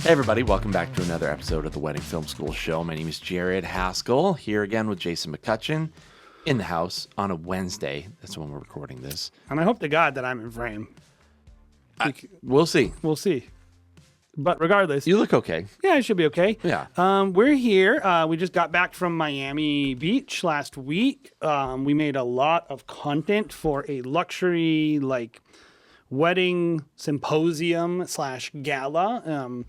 Hey everybody, welcome back to another episode of the Wedding Film School Show. My name is Jared Haskell, here again with Jason McCutcheon in the house on a Wednesday. That's when we're recording this. And I hope to God that I'm in frame. We'll see. We'll see. But regardless, You look okay. yeah, I should be okay. Yeah. We're here. We just got back from Miami Beach last week. We made a lot of content for a luxury wedding symposium / gala.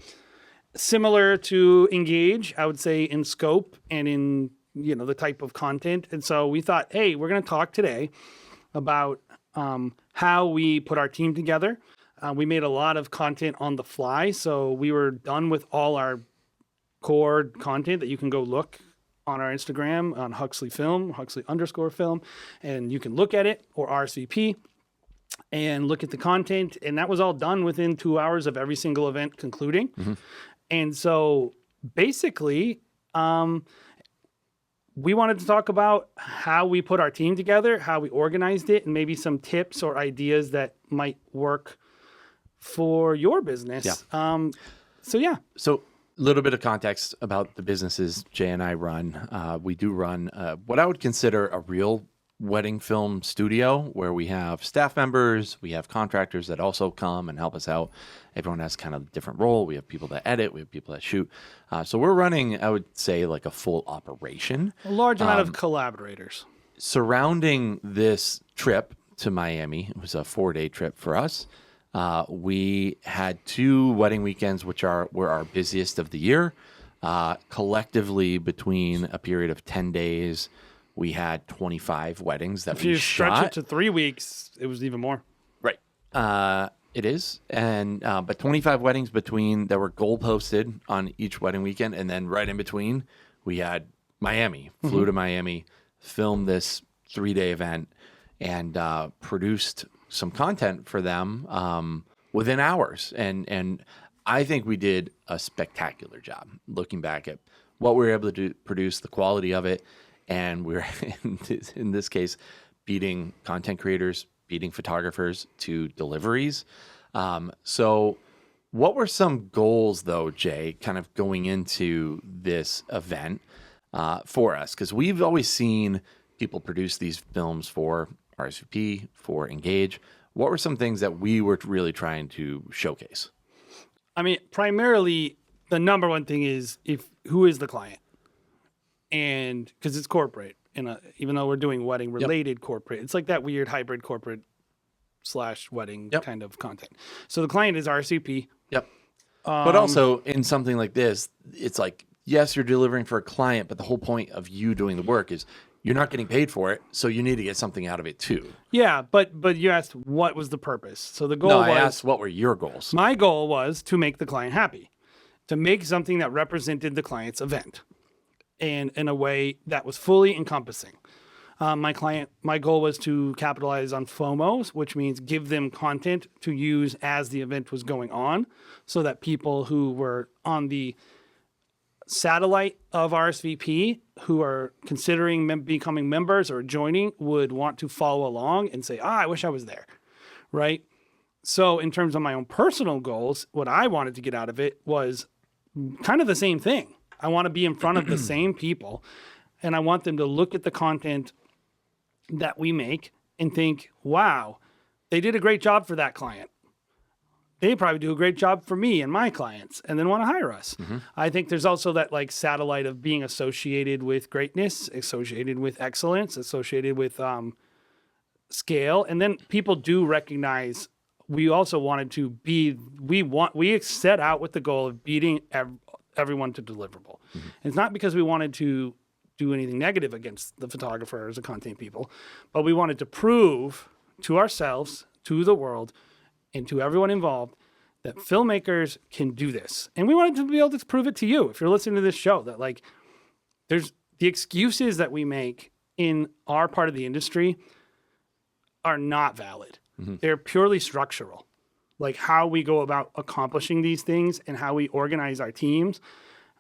Similar to Engage, I would say, in scope and in the type of content. And so we thought, hey, we're going to talk today about how we put our team together. We made a lot of content on the fly, so we were done with all our core content that you can go look on our Instagram on Huxley _film, and you can look at it, or RSVP, and look at the content. And that was all done within 2 hours of every single event concluding. Mm-hmm. And so basically, we wanted to talk about how we put our team together, how we organized it, and maybe some tips or ideas that might work for your business. Yeah. So a little bit of context about the businesses Jay and I run. We do run what I would consider a real wedding film studio, where we have staff members, we have contractors that also come and help us out. Everyone has kind of a different role. We have people that edit, we have people that shoot. So we're running, I would say, like a full operation. A large amount of collaborators. Surrounding this trip to Miami, it was a 4-day trip for us. We had 2 wedding weekends, which were our busiest of the year. Collectively, between a period of 10 days, we had 25 weddings that we shot. If you stretch it to 3 weeks, it was even more. Right. It is. And but 25 weddings that were goal posted on each wedding weekend. And then right in between, we had Miami. Flew to Miami, filmed this 3-day event, and produced some content for them within hours. And I think we did a spectacular job looking back at what we were able to produce, the quality of it. And we're, in this case, beating content creators, beating photographers to deliveries. So what were some goals, though, Jay, kind of going into this event for us? Because we've always seen people produce these films for RSVP, for Engage. What were some things that we were really trying to showcase? I mean, primarily, the number one thing is who is the client? And because it's corporate, even though we're doing wedding related corporate, it's like that weird hybrid corporate / wedding kind of content. So the client is RSVP. Yep. But also in something like this, it's like, yes, you're delivering for a client, but the whole point of you doing the work is you're not getting paid for it, so you need to get something out of it too. Yeah, but you asked what was the purpose. So the goal was... I asked what were your goals. My goal was to make the client happy, to make something that represented the client's event, and in a way that was fully encompassing. My goal was to capitalize on FOMOs, which means give them content to use as the event was going on, so that people who were on the satellite of RSVP, who are considering becoming members or joining, would want to follow along and say, I wish I was there, right? So in terms of my own personal goals, what I wanted to get out of it was kind of the same thing. I want to be in front of the same people, and I want them to look at the content that we make and think, wow, they did a great job for that client. They probably do a great job for me and my clients, and then want to hire us. Mm-hmm. I think there's also that satellite of being associated with greatness, associated with excellence, associated with scale. And then people do recognize we also wanted to be, we set out with the goal of beating everyone to deliverable. Mm-hmm. It's not because we wanted to do anything negative against the photographers or content people, but we wanted to prove to ourselves, to the world, and to everyone involved that filmmakers can do this. And we wanted to be able to prove it to you, if you're listening to this show, that there's the excuses that we make in our part of the industry are not valid. Mm-hmm. They're purely structural. Like how we go about accomplishing these things and how we organize our teams.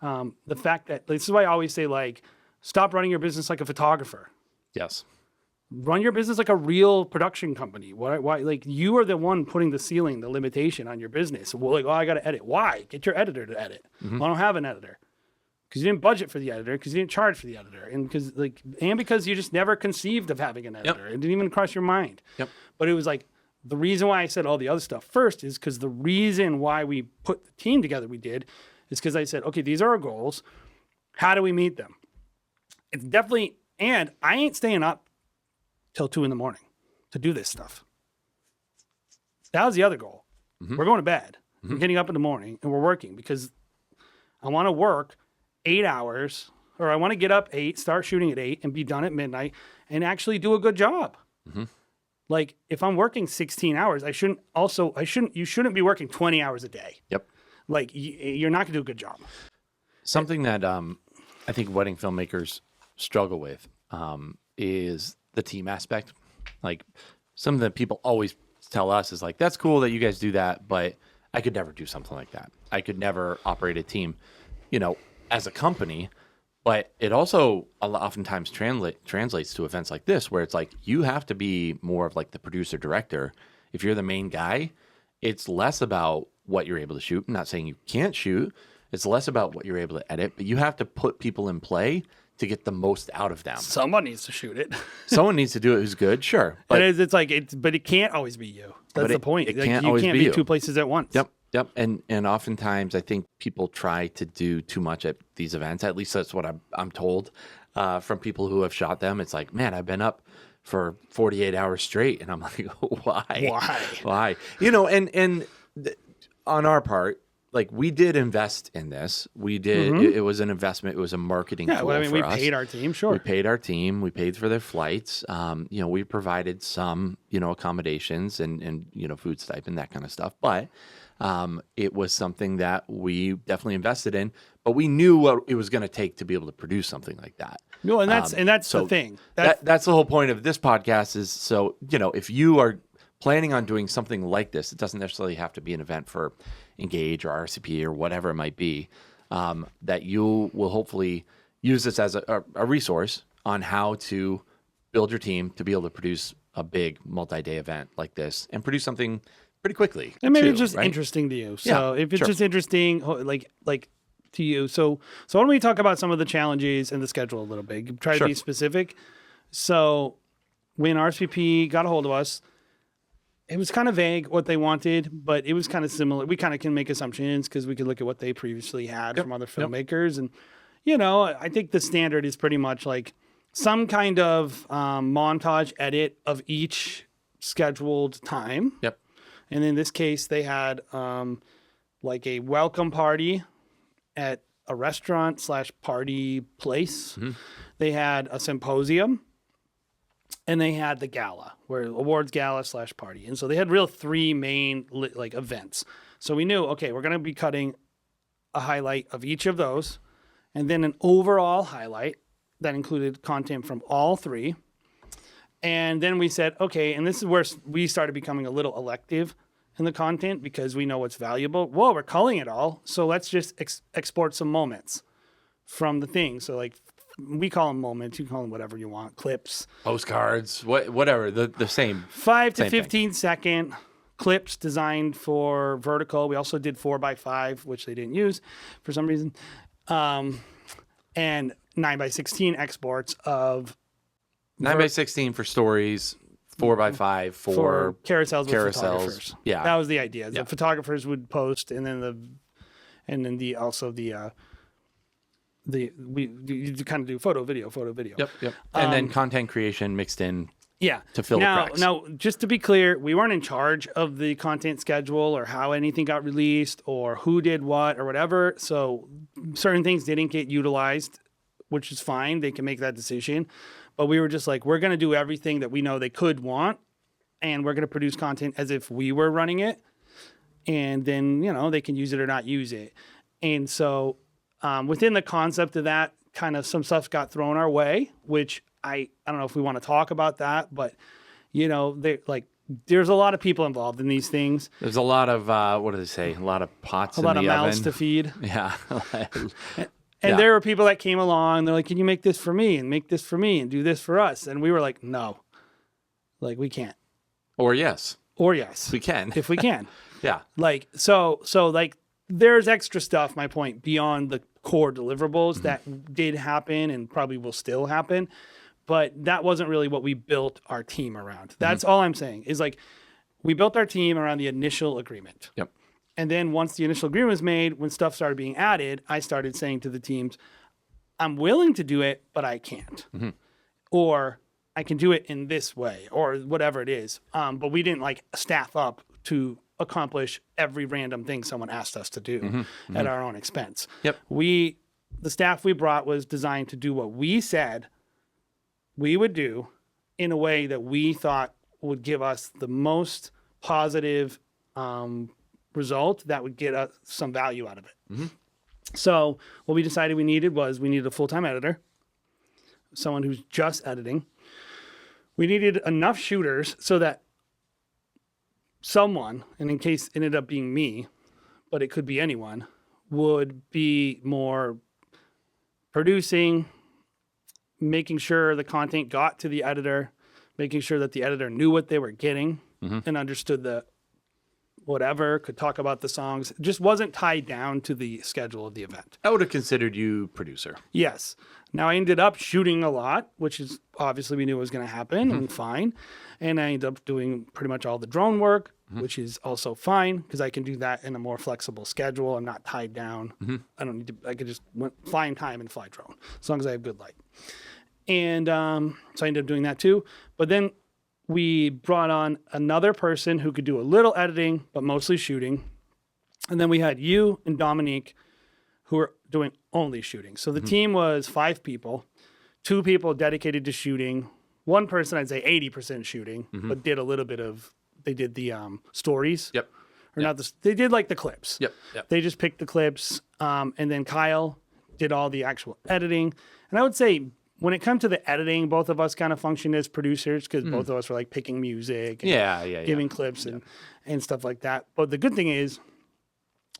The fact that, this is why I always say, stop running your business like a photographer. Yes. run your business like a real production company. Why? Like, you are the one putting the ceiling, the limitation on your business. Well, like, oh, I got to edit. Why? Get your editor to edit. Well, I don't have an editor because you didn't budget for the editor, because you didn't charge for the editor, and because you just never conceived of having an editor. It didn't even cross your mind. But it was like, the reason why I said all the other stuff first is because the reason why we put the team together is because I said, okay, these are our goals. How do we meet them? It's definitely, and I ain't staying up till 2 a.m. to do this stuff. That was the other goal. We're going to bed. We're getting up in the morning and we're working because I want to work 8 hours, or I want to get up 8, start shooting at 8 and be done at midnight and actually do a good job. Like, if I'm working 16 hours, you shouldn't be working 20 hours a day. Like, you're not going to do a good job. Something that I think wedding filmmakers struggle with is the team aspect. Like, something that people always tell us is like, that's cool that you guys do that, but I could never do something like that. I could never operate a team, as a company. But it also oftentimes translates to events like this, where it's like, you have to be more of like the producer director. If you're the main guy, it's less about what you're able to shoot. I'm not saying you can't shoot. It's less about what you're able to edit, but you have to put people in play to get the most out of them. Someone needs to shoot it. Someone needs to do it who's good, sure. But but it can't always be you. That's the point. It can't always be be you. 2 places at once. Yep. And oftentimes I think people try to do too much at these events. At least that's what I'm told from people who have shot them. It's like, man, I've been up for 48 hours straight. And I'm like, why? On our part, like, we did invest in this. We did. It was an investment. It was a marketing tool for us. We paid our team, sure. We paid our team. We paid for their flights. We provided some, accommodations and food stipend, that kind of stuff. But it was something that we definitely invested in. But we knew what it was going to take to be able to produce something like that. No, and that's the thing. That's the whole point of this podcast is, so, if you are planning on doing something like this, it doesn't necessarily have to be an event for Engage or RSVP or whatever it might be, that you will hopefully use this as a resource on how to build your team to be able to produce a big multi-day event like this and produce something pretty quickly. And maybe it's just interesting to you. So if it's just interesting, like to you. So why don't we talk about some of the challenges and the schedule a little bit? Try to be specific. So when RSVP got a hold of us, it was kind of vague what they wanted, but it was kind of similar. We kind of can make assumptions because we could look at what they previously had from other filmmakers. And, I think the standard is pretty much like some kind of montage edit of each scheduled time. And in this case, they had like a welcome party at a restaurant / party place. They had a symposium. And they had the gala, where awards gala / party. And so they had 3 main events. So we knew, okay, we're going to be cutting a highlight of each of those, and then an overall highlight that included content from all 3. And then we said, okay, and this is where we started becoming a little elective in the content because we know what's valuable. Well, we're culling it all, so let's just export some moments from the thing. So we call them moments. You call them whatever you want. Clips, postcards, whatever. The same. 5 to 15 second clips designed for vertical. We also did 4x5, which they didn't use for some reason, and 9x16 exports of 9x16 for stories. 4x5 for carousels with photographers. Yeah, that was the idea. The photographers would post, and then you kind of do photo, video. Yep. And then content creation mixed in. Yeah. To fill the cracks. Now, just to be clear, we weren't in charge of the content schedule or how anything got released or who did what or whatever. So certain things didn't get utilized, which is fine. They can make that decision. But we were just like, we're going to do everything that we know they could want, and we're going to produce content as if we were running it. And then, they can use it or not use it. And so within the concept of that, kind of some stuff got thrown our way, which I don't know if we want to talk about that, but there's a lot of people involved in these things. There's a lot of what do they say? A lot of pots in the oven. A lot of mouths to feed. Yeah. And there were people that came along. They're like, "Can you make this for me and make this for me and do this for us?" And we were like, "No, Like we can't. Or yes, Or yes, we can. if we can. Yeah. Like, so like there's extra stuff, my point, beyond the core deliverables that did happen and probably will still happen. But that wasn't really what we built our team around. That's all I'm saying is like, we built our team around the initial agreement. Yep. And then once the initial agreement was made, when stuff started being added, I started saying to the teams, I'm willing to do it, but I can't. Or I can do it in this way or whatever it is. But we didn't like staff up to accomplish every random thing someone asked us to do at our own expense. Yep. The staff we brought was designed to do what we said we would do in a way that we thought would give us the most positive result that would get us some value out of it. So what we decided we needed a full-time editor, someone who's just editing. We needed enough shooters so that someone, and in case it ended up being me, but it could be anyone, would be more producing, making sure the content got to the editor, making sure that the editor knew what they were getting and understood the whatever, could talk about the songs, just wasn't tied down to the schedule of the event. I would have considered you producer. Yes. Now I ended up shooting a lot, which is obviously we knew was going to happen and fine. And I ended up doing pretty much all the drone work, which is also fine because I can do that in a more flexible schedule. I'm not tied down. I don't need to, I could just find time and fly drone as long as I have good light. And so I ended up doing that too. But then we brought on another person who could do a little editing, but mostly shooting. And then we had you and Dominique who were doing only shooting. So the team was 5 people, 2 people dedicated to shooting. One person, I'd say 80% shooting, but did a little bit of, they did the stories. Yep. Or not the, they did like the clips. Yep. They just picked the clips. And then Kyle did all the actual editing. And I would say when it comes to the editing, both of us kind of functioned as producers because both of us were like picking music and giving clips and stuff like that. But the good thing is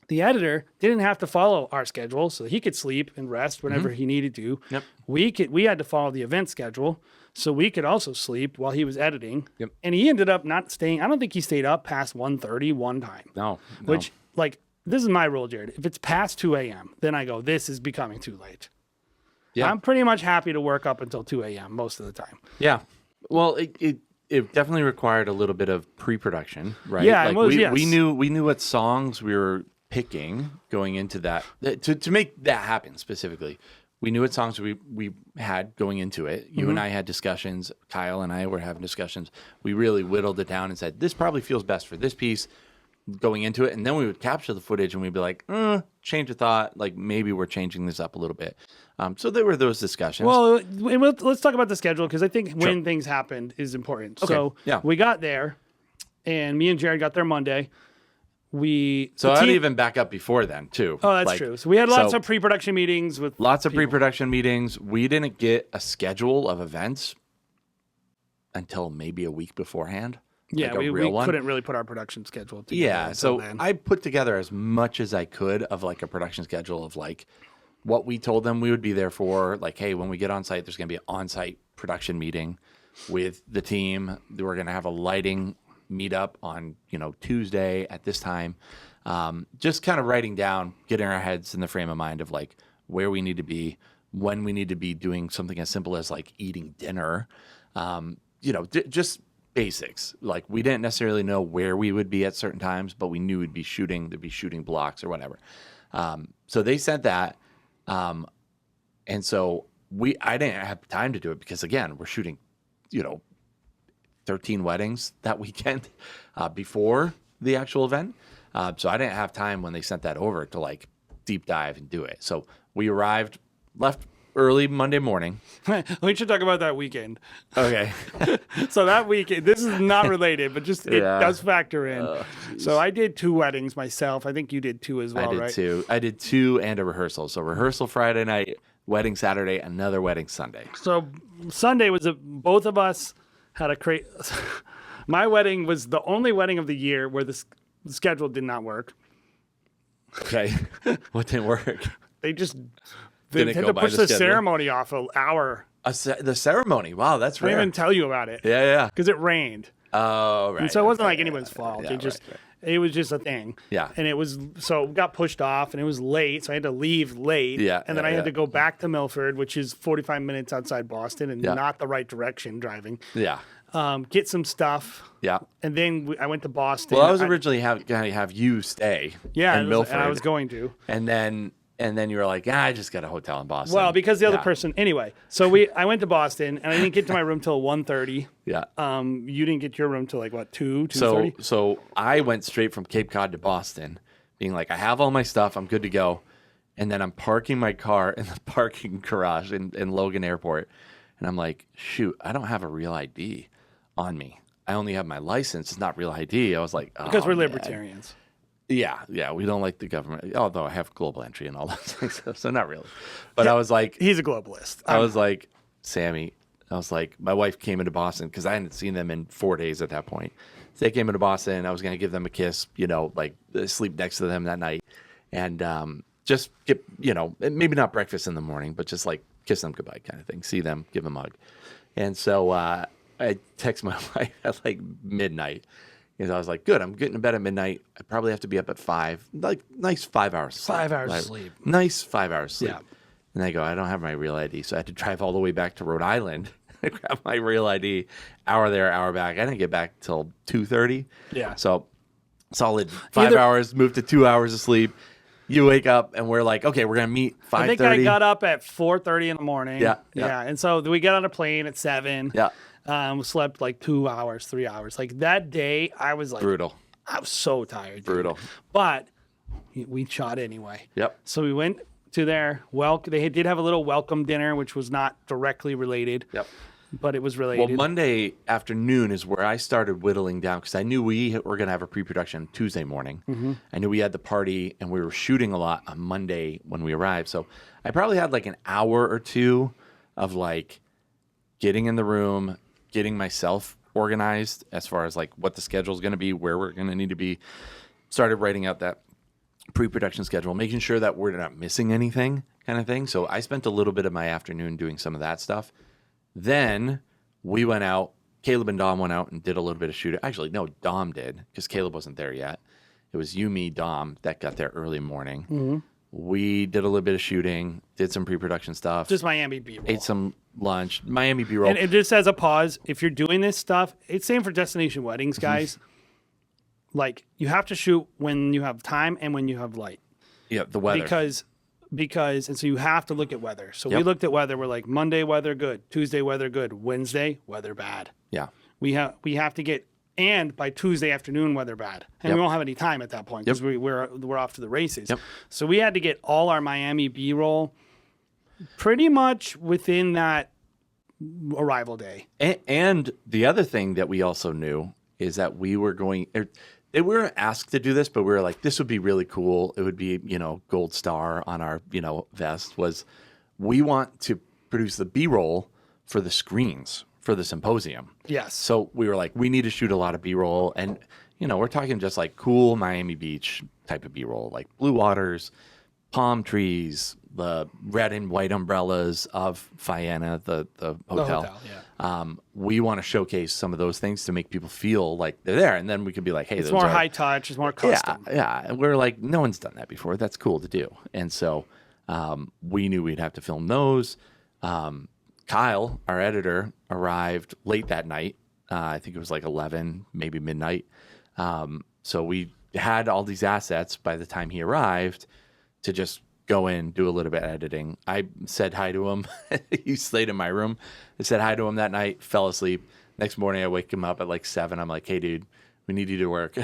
the editor didn't have to follow our schedule, so he could sleep and rest whenever he needed to. Yep. We had to follow the event schedule, so we could also sleep while he was editing. Yep. And he ended up not staying. I don't think he stayed up past 1:30 one time. No. Which, like, this is my rule, Jared. If it's past 2 a.m., then I go, this is becoming too late. Yeah. I'm pretty much happy to work up until 2 a.m. most of the time. Yeah. Well, it definitely required a little bit of pre-production, right? Yeah, like yes. we knew what songs we were picking going into that to make that happen specifically. We knew what songs we had going into it. You and I had discussions. Kyle and I were having discussions. We really whittled it down and said, this probably feels best for this piece going into it. And then we would capture the footage and we'd be like, change of thought. Like maybe we're changing this up a little bit. So there were those discussions. Well, let's talk about the schedule because I think when things happened is important. Okay. So we got there and me and Jared got there Monday. I'd even back up before then too. Oh, that's true. So we had lots of pre-production meetings with lots of pre-production meetings. We didn't get a schedule of events until maybe a week beforehand. Yeah, like we one. couldn't really put our production schedule together. Yeah, so I put together as much as I could of like a production schedule of like what we told them we would be there for. Like, hey, when we get on site, there's going to be an on-site production meeting with the team. We're going to have a lighting meet up on Tuesday at this time. Just kind of writing down, getting our heads in the frame of mind of like where we need to be, when we need to be doing something as simple as like eating dinner. Just basics. Like we didn't necessarily know where we would be at certain times, but we knew we'd be shooting. There'd be shooting blocks or whatever. So they said that, and so I didn't have time to do it because again we're shooting, 13 weddings that weekend before the actual event. So I didn't have time when they sent that over to like deep dive and do it. So we left early Monday morning. We should talk about that weekend. Okay. So that weekend, this is not related, but just it does factor in. So I did 2 weddings myself. I think you did 2 as well, right? I did 2 and a rehearsal. So rehearsal Friday night, wedding Saturday, another wedding Sunday. So Sunday was both of us had a crazy. My wedding was the only wedding of the year where the schedule did not work. Okay. What didn't work? They had to push the ceremony off an hour The ceremony. Wow, that's I didn't rare. even tell you about it. Yeah. Because it rained. Oh, right. And so it wasn't like anyone's fault. Yeah, It was just a thing. Yeah. And it was, so it got pushed off and it was late. So I had to leave late. Yeah, And then yeah, I had yeah. to go back to Milford, which is 45 minutes outside Boston and not the right direction driving. Yeah. Get some stuff. Yeah. And then I went to Boston. Well, I was originally going to have you stay in Milford. And I was going to. And then you were like, I just got a hotel in Boston. Well, because the other person, anyway. So I went to Boston and I didn't get to my room till 1:30. Yeah. You didn't get to your room till like what, 2:30? So I went straight from Cape Cod to Boston, being like, I have all my stuff, I'm good to go. And then I'm parking my car in the parking garage in Logan Airport. And I'm like, shoot, I don't have a real ID on me. I only have my license. It's not real ID. I was like, Because we're man. libertarians. Yeah, we don't like the government. Although I have global entry and all those things, so not really. But I was like, He's a globalist. I was like, Sammy. I was like, my wife came into Boston because I hadn't seen them in 4 days at that point. So they came into Boston. I was gonna give them a kiss, like sleep next to them that night, and just get, maybe not breakfast in the morning, but just like kiss them goodbye kind of thing. See them, give them a hug. And so I text my wife at like midnight. And I was like, good, I'm getting to bed at midnight. I probably have to be up at 5. Like, nice 5 hours sleep. 5 hours sleep. Nice 5 hours sleep. Yeah. And I go, I don't have my real ID. So I had to drive all the way back to Rhode Island to grab my real ID. Hour there, hour back. I didn't get back till 2:30. Yeah. So solid 5 hours, moved to 2 hours of sleep. You wake up and we're like, okay, we're going to meet 5:30. I think I got up at 4:30 in the morning. Yeah. And so we got on a plane at 7. Yeah. Slept like 2 hours, 3 hours. Like that day, I was like, Brutal. I was so tired. Dude. Brutal. But we shot anyway. Yep. So we went to their they did have a little welcome dinner, which was not directly related. Yep. But it was related. Well, Monday afternoon is where I started whittling down because I knew we were going to have a pre-production Tuesday morning. Mm-hmm. I knew we had the party and we were shooting a lot on Monday when we arrived. So I probably had like an hour or two of like getting in the room, getting myself organized as far as like what the schedule is going to be, where we're going to need to be. Started writing out that pre-production schedule, making sure that we're not missing anything kind of thing. So I spent a little bit of my afternoon doing some of that stuff. Then we went out, Caleb and Dom went out and did a little bit of shooting. Actually, no, Dom did because Caleb wasn't there yet. It was you, me, Dom that got there early morning. Mm-hmm. We did a little bit of shooting, did some pre-production stuff. Just Miami B-roll. Ate some lunch, Miami B-roll. And just as a pause, if you're doing this stuff, it's same for destination weddings, guys. Like, you have to shoot when you have time and when you have light. Yeah, the weather. Because and so you have to look at weather. So we looked at weather. We're like, Monday weather good, Tuesday weather good, Wednesday weather bad. Yeah. We have to get, and by Tuesday afternoon weather bad, and we won't have any time at that point because we're off to the races. Yep. So we had to get all our Miami B-roll pretty much within that arrival day. And the other thing that we also knew is that we were going. We weren't asked to do this, but we were like, this would be really cool. It would be, gold star on our, vest. Was we want to produce the B-roll for the screens for the symposium. Yes. So we were like, we need to shoot a lot of B-roll. And, we're talking just like cool Miami Beach type of B-roll, like blue waters, palm trees, the red and white umbrellas of Fianna, the hotel. We want to showcase some of those things to make people feel like they're there. And then we could be like, hey, it's more high touch, it's more custom. Yeah. And we're like, no one's done that before. That's cool to do. And so we knew we'd have to film those. Kyle, our editor, arrived late that night. I think it was like 11, maybe midnight. So we had all these assets by the time he arrived to just go in, do a little bit of editing. I said hi to him. He stayed in my room. I said hi to him that night, fell asleep. Next morning, I wake him up at like 7. I'm like, hey, dude, we need you to work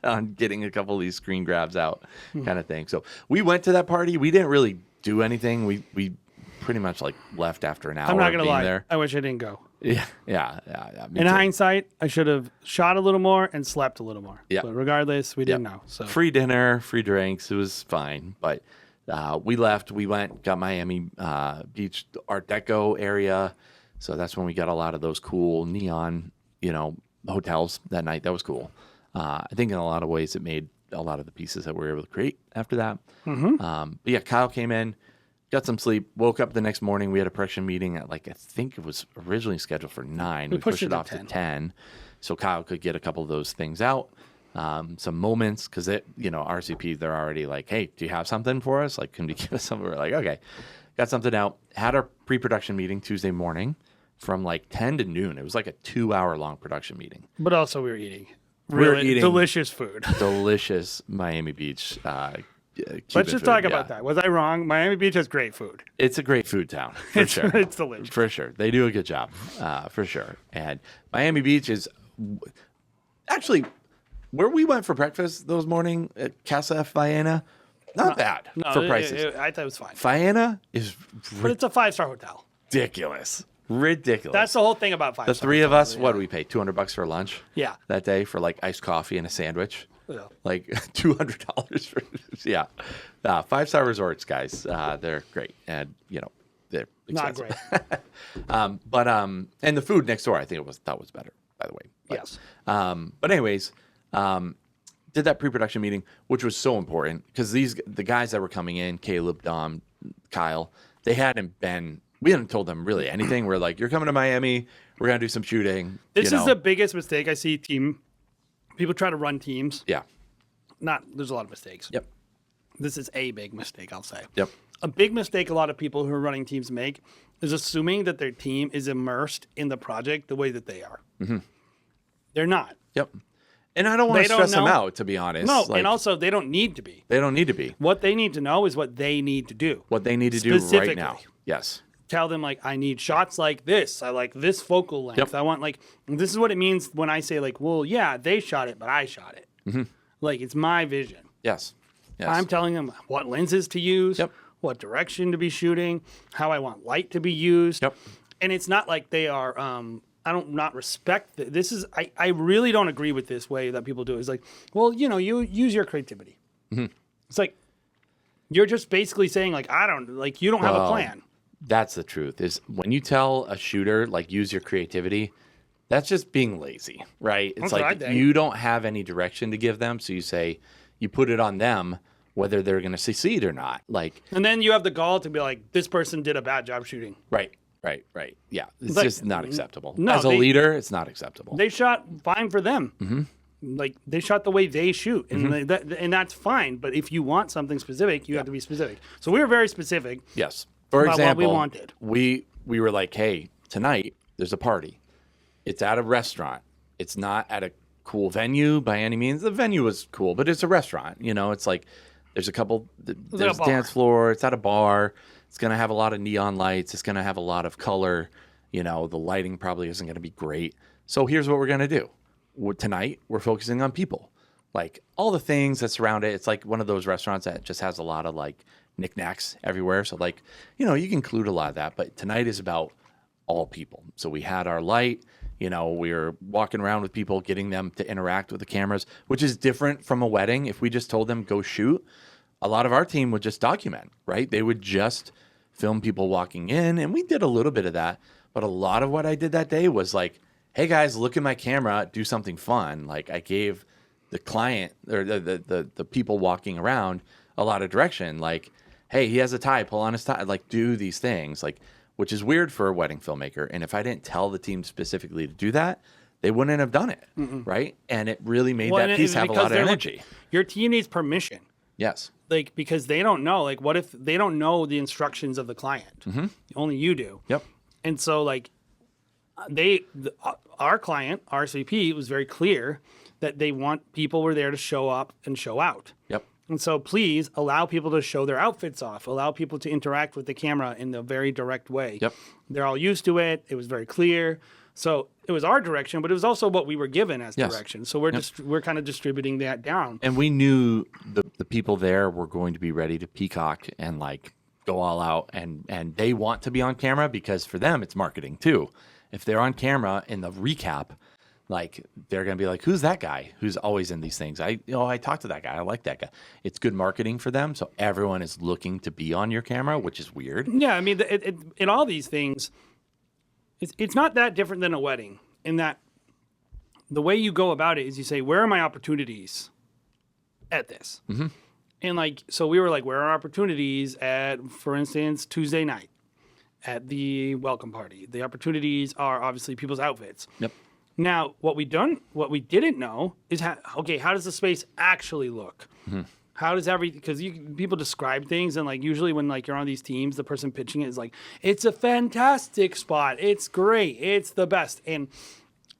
on getting a couple of these screen grabs out kind of thing. So we went to that party. We didn't really do anything. We pretty much like left after an hour. I'm not going to lie. There. I wish I didn't go. Yeah. In hindsight, I should have shot a little more and slept a little more. Yeah. But regardless, we didn't know. So free dinner, free drinks. It was fine. But we left. We went, got Miami Beach Art Deco area. So that's when we got a lot of those cool neon, hotels that night. That was cool. I think in a lot of ways it made a lot of the pieces that we were able to create after that. Mm-hmm. But yeah, Kyle came in. got some sleep, woke up the next morning. We had a production meeting at I think it was originally scheduled for 9. We pushed it off to 10. So Kyle could get a couple of those things out. Some moments, because RCP, they're already like, hey, do you have something for us? Like, can you give us something? We're like, okay, got something out. Had our pre-production meeting Tuesday morning from 10 to noon. It was like a 2-hour long production meeting. But also we were eating delicious food. Delicious Miami Beach. Let's just talk about that. Was I wrong? Miami Beach has great food. It's a great food town, for sure. It's delicious. For sure. They do a good job, for sure. And Miami Beach is actually where we went for breakfast those morning at Casa Faena. Not bad for prices. I thought it was fine. Faena is But it's a 5-star hotel. ridiculous. That's the whole thing about 5-star. The three of us, what do we pay? $200 for lunch? Yeah. That day for iced coffee and a sandwich. Yeah. $200 for 5-star resorts, guys. They're great, and they're expensive. Not great. But and the food next door, I think that was better, by the way. But, Yes. But anyways, did that pre-production meeting, which was so important because the guys that were coming in, Caleb, Dom, Kyle, we hadn't told them really anything. We're like, you're coming to Miami, we're gonna do some shooting. This is the biggest mistake I see people try to run teams. Yeah. There's a lot of mistakes. Yep. This is a big mistake, I'll say. Yep. A big mistake a lot of people who are running teams make is assuming that their team is immersed in the project the way that they are. Mm-hmm. They're not. Yep. And I don't want to stress them out, to be honest. No, and also they don't need to be. They don't need to be. What they need to know is what they need to do. What they need to do right now. Yes. Tell them, I need shots like this. I like this focal length. Yep. I want, this is what it means when I say, well, yeah, they shot it, but I shot it. Mm-hmm. It's my vision. Yes. I'm telling them what lenses to use, what direction to be shooting, how I want light to be used. Yep. And it's not like they are, I don't not respect this is, I really don't agree with this way that people do it. It's you use your creativity. Mm-hmm. It's you're just basically saying, you don't have a plan. That's the truth, is when you tell a shooter, use your creativity, that's just being lazy, right? It's you don't have any direction to give them. So you put it on them, whether they're going to succeed or not. And then you have the gall to be like, this person did a bad job shooting. Right. Yeah. It's just not acceptable. No, as a leader, it's not acceptable. They shot fine for them. Mm-hmm. They shot the way they shoot, and and that's fine. But if you want something specific, you have to be specific. So we were very specific. Yes. For example, what we wanted. We were like, hey, tonight there's a party. It's at a restaurant. It's not at a cool venue by any means. The venue was cool, but it's a restaurant. It's there's a couple, there's a dance floor. It's at a bar. It's going to have a lot of neon lights. It's going to have a lot of color. The lighting probably isn't going to be great. So here's what we're going to do. Tonight, we're focusing on people. All the things that surround it. It's one of those restaurants that just has a lot of knickknacks everywhere. So you can include a lot of that, but tonight is about all people. So we had our light, we were walking around with people, getting them to interact with the cameras, which is different from a wedding. If we just told them go shoot, a lot of our team would just document, right? They would just film people walking in, and we did a little bit of that. But a lot of what I did that day was hey guys, look at my camera, do something fun. I gave the client or the people walking around a lot of direction. Hey, he has a tie, pull on his tie, do these things, which is weird for a wedding filmmaker. And if I didn't tell the team specifically to do that, they wouldn't have done it, right? And it really made that piece have a lot of energy. Your team needs permission. Yes. Because they don't know, what if they don't know the instructions of the client? Mm-hmm. Only you do. Yep. And so, our client, RSVP, was very clear that they want people were there to show up and show out. Yep. And so please allow people to show their outfits off. Allow people to interact with the camera in a very direct way. Yep. They're all used to it. It was very clear. So it was our direction, but it was also what we were given as direction. So we're kind of distributing that down. And we knew the people there were going to be ready to peacock and go all out, and they want to be on camera because for them it's marketing too. If they're on camera in the recap, they're going to be like, who's that guy who's always in these things? I talked to that guy. I like that guy. It's good marketing for them. So everyone is looking to be on your camera, which is weird. Yeah. I mean, in all these things, it's not that different than a wedding in that the way you go about it is you say, where are my opportunities at this? Mm-hmm. And like, so we were like, where are opportunities at, for instance, Tuesday night at the welcome party? The opportunities are obviously people's outfits. Yep. Now, what we didn't know is how does the space actually look? How does because people describe things, and like usually when like you're on these teams, the person pitching it is like, it's a fantastic spot, it's great, it's the best, and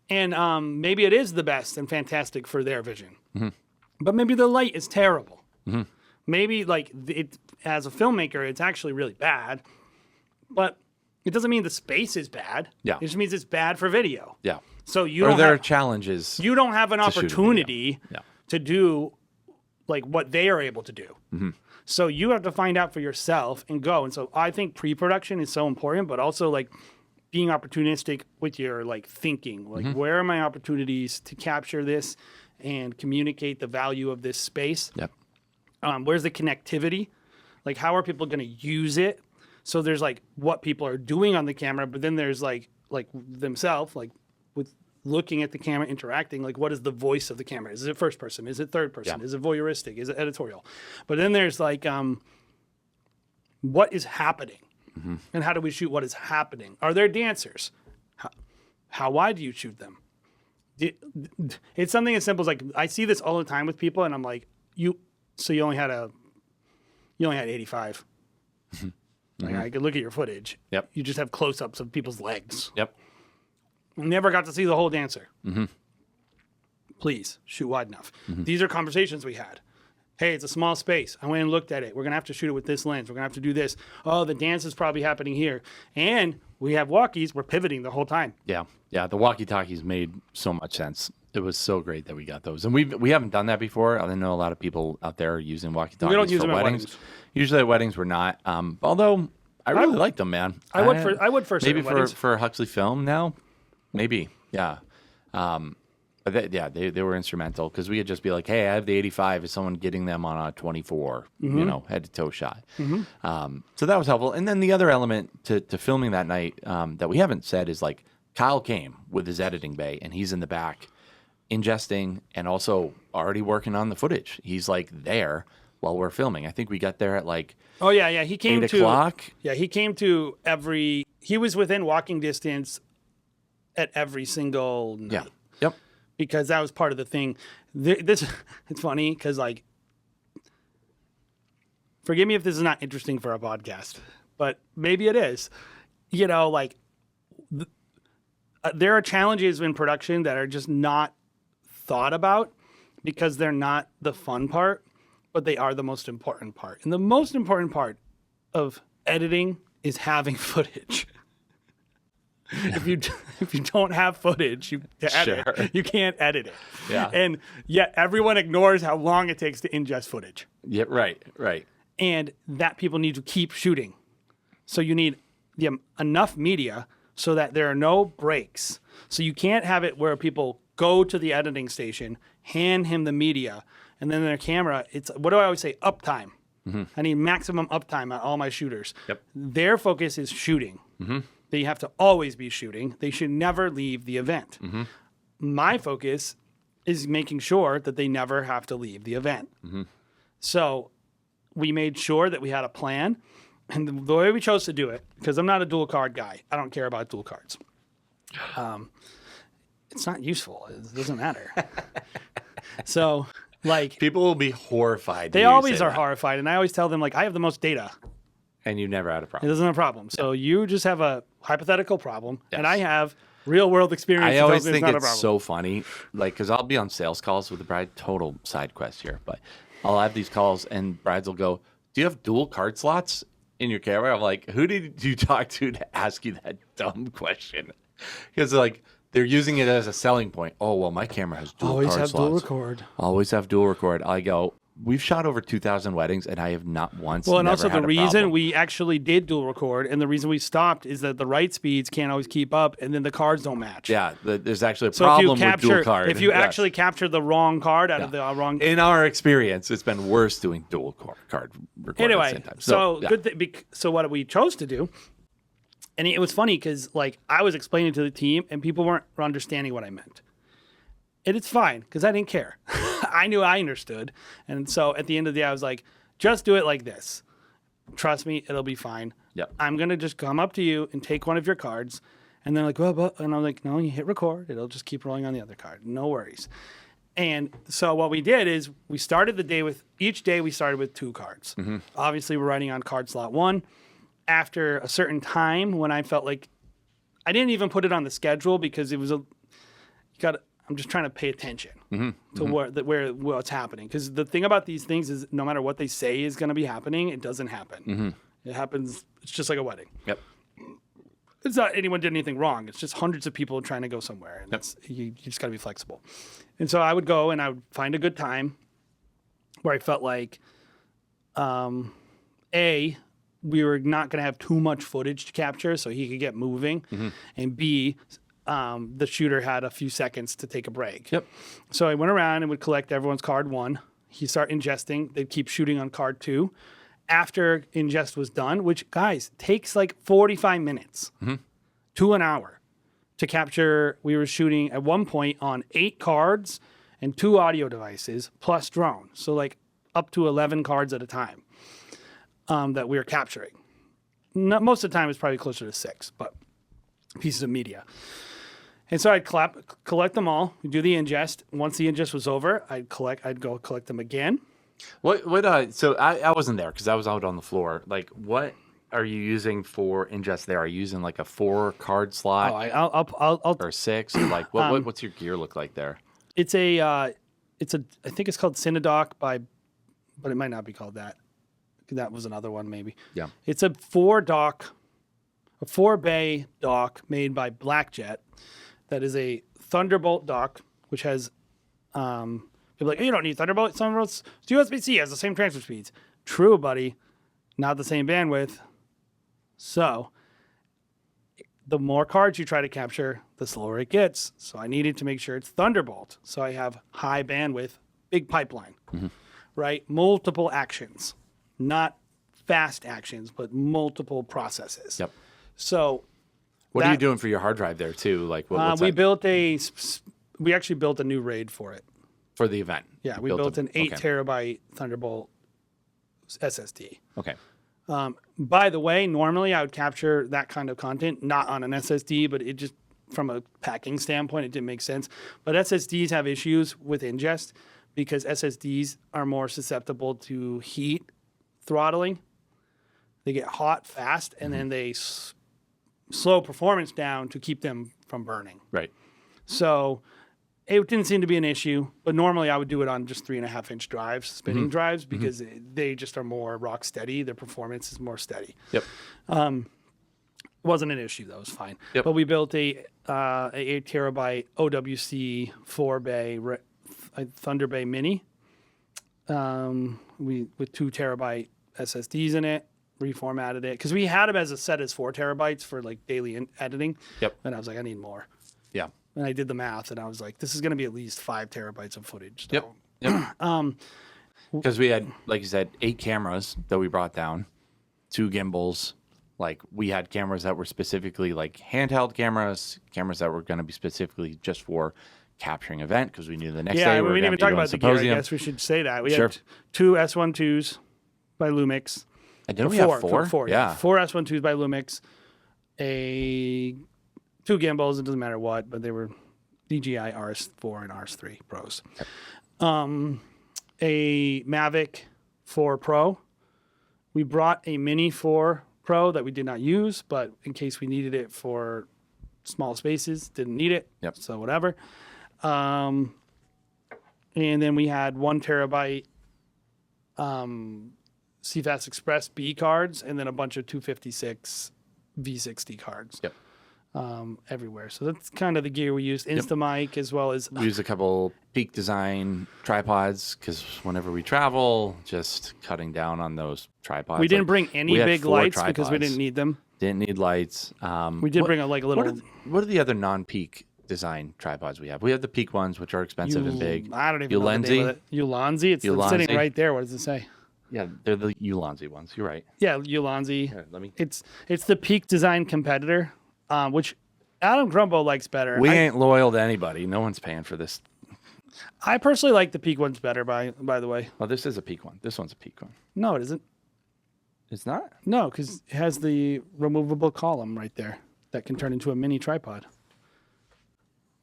maybe it is the best and fantastic for their vision, but maybe the light is terrible. Maybe like as a filmmaker, it's actually really bad, but it doesn't mean the space is bad. Yeah, it just means it's bad for video. Yeah. So there are challenges. You don't have an opportunity to do like what they are able to do. So you have to find out for yourself and go. And so I think pre-production is so important, but also like being opportunistic with your like thinking, like where are my opportunities to capture this and communicate the value of this space? Yep. Where's the connectivity? Like how are people going to use it? So there's like what people are doing on the camera, but then there's like themselves, like with looking at the camera, interacting, like what is the voice of the camera? Is it first person? Is it third person? Yeah. Is it voyeuristic? Is it editorial? But then there's like, what is happening? And how do we shoot what is happening? Are there dancers? How wide do you shoot them? It's something as simple as like, I see this all the time with people and I'm like, you only had 85. Like I could look at your footage. Yep. You just have close-ups of people's legs. Yep. Never got to see the whole dancer. Please shoot wide enough. These are conversations we had. Hey, it's a small space. I went and looked at it. We're going to have to shoot it with this lens. We're going to have to do this. Oh, the dance is probably happening here. And we have walkies. We're pivoting the whole time. Yeah. Yeah. The walkie-talkies made so much sense. It was so great that we got those. And we haven't done that before. I know a lot of people out there are using walkie-talkies We don't use for them at weddings. weddings. Usually at weddings we're not. Although I really liked them, man. I would for maybe certain weddings. for Huxley Film now. Maybe. Yeah. But they were instrumental because we could just be like, hey, I have the 85. Is someone getting them on a 24, head to toe shot? So that was helpful. And then the other element to filming that night that we haven't said is like Kyle came with his editing bay and he's in the back ingesting and also already working on the footage. He's like there while we're filming. I think we got there at like He came 8 to o'clock. Yeah, he came to he was within walking distance at every single night. Yeah. Yep. Because that was part of the thing. It's funny because like, forgive me if this is not interesting for a podcast, but maybe it is. Like there are challenges in production that are just not thought about because they're not the fun part, but they are the most important part. And the most important part of editing is having footage. If you don't have footage to edit, you can't edit it. Yeah. And yet everyone ignores how long it takes to ingest footage. Yeah. Right. And that people need to keep shooting. So you need enough media so that there are no breaks. So you can't have it where people go to the editing station, hand him the media, and then their camera, it's, what do I always say? Uptime. I need maximum uptime on all my shooters. Yep. Their focus is shooting. They have to always be shooting. They should never leave the event. My focus is making sure that they never have to leave the event. So we made sure that we had a plan. And the way we chose to do it, because I'm not a dual card guy. I don't care about dual cards. It's not useful. It doesn't matter. So, like... People will be horrified. They always are horrified. And I always tell them, like, I have the most data. And you never had a It problem. isn't a problem. So you just have a hypothetical problem, and I have real world experience. I always it's think not a it's problem. so funny, like, because I'll be on sales calls with the bride. Total side quest here, but I'll have these calls, and brides will go, "Do you have dual card slots in your camera?" I'm like, "Who did you talk to ask you that dumb question?" Because like they're using it as a selling point. Oh well, my camera has dual Always card have slots. dual record. Always have dual record. I go, we've shot over 2,000 weddings, and I have not once. Well, and never also had the a reason problem. we actually did dual record, and the reason we stopped is that the write speeds can't always keep up, and then the cards don't match. Yeah, there's actually a So problem if you capture, with dual card. if you Yes. actually capture the wrong card out of the wrong. In our experience, it's been worse doing dual card recording at the Anyway, same time. so yeah. good. So what we chose to do, and it was funny because like I was explaining to the team, and people weren't understanding what I meant. And it's fine because I didn't care. I knew I understood. And so at the end of the day, I was like, just do it like this. Trust me, it'll be fine. Yep. I'm going to just come up to you and take one of your cards. And they're like, well, but, and I'm like, no, you hit record. It'll just keep rolling on the other card. No worries. And so what we did is we started the day with, each day we started with 2 cards. Obviously, we're writing on card slot 1. After a certain time, when I felt like, I didn't even put it on the schedule because it was I'm just trying to pay attention to where what's happening. Because the thing about these things is no matter what they say is going to be happening, it doesn't happen. It happens, it's just like a wedding. Yep. It's not anyone did anything wrong. It's just hundreds of people trying to go somewhere. And you just got to be flexible. And so I would go and I would find a good time where I felt like, A, we were not going to have too much footage to capture so he could get moving. And B, the shooter had a few seconds to take a break. Yep. So I went around and would collect everyone's card 1. He'd start ingesting. They'd keep shooting on card 2. After ingest was done, which, guys, takes like 45 minutes to an hour to capture. We were shooting at one point on 8 cards and 2 audio devices plus drone. So like up to 11 cards at a time that we were capturing. Most of the time it's probably closer to 6, but pieces of media. And so I'd collect them all, do the ingest. Once the ingest was over, I'd go collect them again. So I wasn't there because I was out on the floor. Like, what are you using for ingest there? Are you using like a 4 card slot? I'll or 6? Or like, what's your gear look like there? I think it's called Cinedoc but it might not be called that. That was another one maybe. Yeah. It's a 4-bay dock made by Blackjet. That is a Thunderbolt dock, which has, people are like, you don't need Thunderbolt. Thunderbolt's USB-C, has the same transfer speeds. True, buddy. Not the same bandwidth. So the more cards you try to capture, the slower it gets. So I needed to make sure it's Thunderbolt. So I have high bandwidth, big pipeline, right? Multiple actions, not fast actions, but multiple processes. Yep. So what are you doing for your hard drive there too? Like what's we that? We actually built a new RAID for it. For the event? Yeah, we built an 8 terabyte Thunderbolt SSD. Okay. By the way, normally I would capture that kind of content, not on an SSD, but it just, from a packing standpoint, it didn't make sense. But SSDs have issues with ingest because SSDs are more susceptible to heat throttling. They get hot fast, and then they slow performance down to keep them from burning. Right. So it didn't seem to be an issue, but normally I would do it on just 3.5-inch drives, spinning drives, because they just are more rock steady. Their performance is more steady. Yep. Wasn't an issue though; it was fine. Yep. But we built a 8 terabyte OWC 4-bay Thunder Bay Mini. With 2 terabyte SSDs in it. Reformatted it because we had them as a set as 4 terabytes for like daily editing. Yep. And I was like, I need more. Yeah. And I did the math, and I was like, this is going to be at least 5 terabytes of footage. So. Yep. Because we had, like you said, 8 cameras that we brought down, 2 gimbals. Like we had cameras that were specifically like handheld cameras that were going to be specifically just for capturing event because we knew the next day we were didn't even talk about the gear. I Symposium. guess we should say that we had 2 S12s by Lumix. And didn't we have 4? 4 S12s by Lumix. 2 gimbals. It doesn't matter what, but they were DJI RS4 and RS3 Pros. A Mavic 4 Pro. We brought a Mini 4 Pro that we did not use, but in case we needed it for small spaces, didn't need it. Yep. So whatever. And then we had 1 terabyte CFast Express B cards, and then a bunch of 256 V60 cards. Yep. Everywhere. So that's kind of the gear we used. Instamic as well as... We used a couple Peak Design tripods because whenever we travel, just cutting down on those tripods. We didn't bring any big lights tripods. because we didn't need them. Didn't need lights. We did bring a little... What are the other non-Peak Design tripods we have? We have the Peak ones, which are expensive and big. I don't even know the name of it. Ulanzi? It's sitting right there. What does it say? Yeah, they're the Ulanzi ones. You're right. Yeah, Ulanzi. Here, It's the Peak Design competitor, which Adam Grumbo likes better. We ain't loyal to anybody. No one's paying for this. I personally like the peak ones better, by the way. Oh, this is a peak one. This one's a peak one. No, it isn't. It's not? No, because it has the removable column right there that can turn into a mini tripod.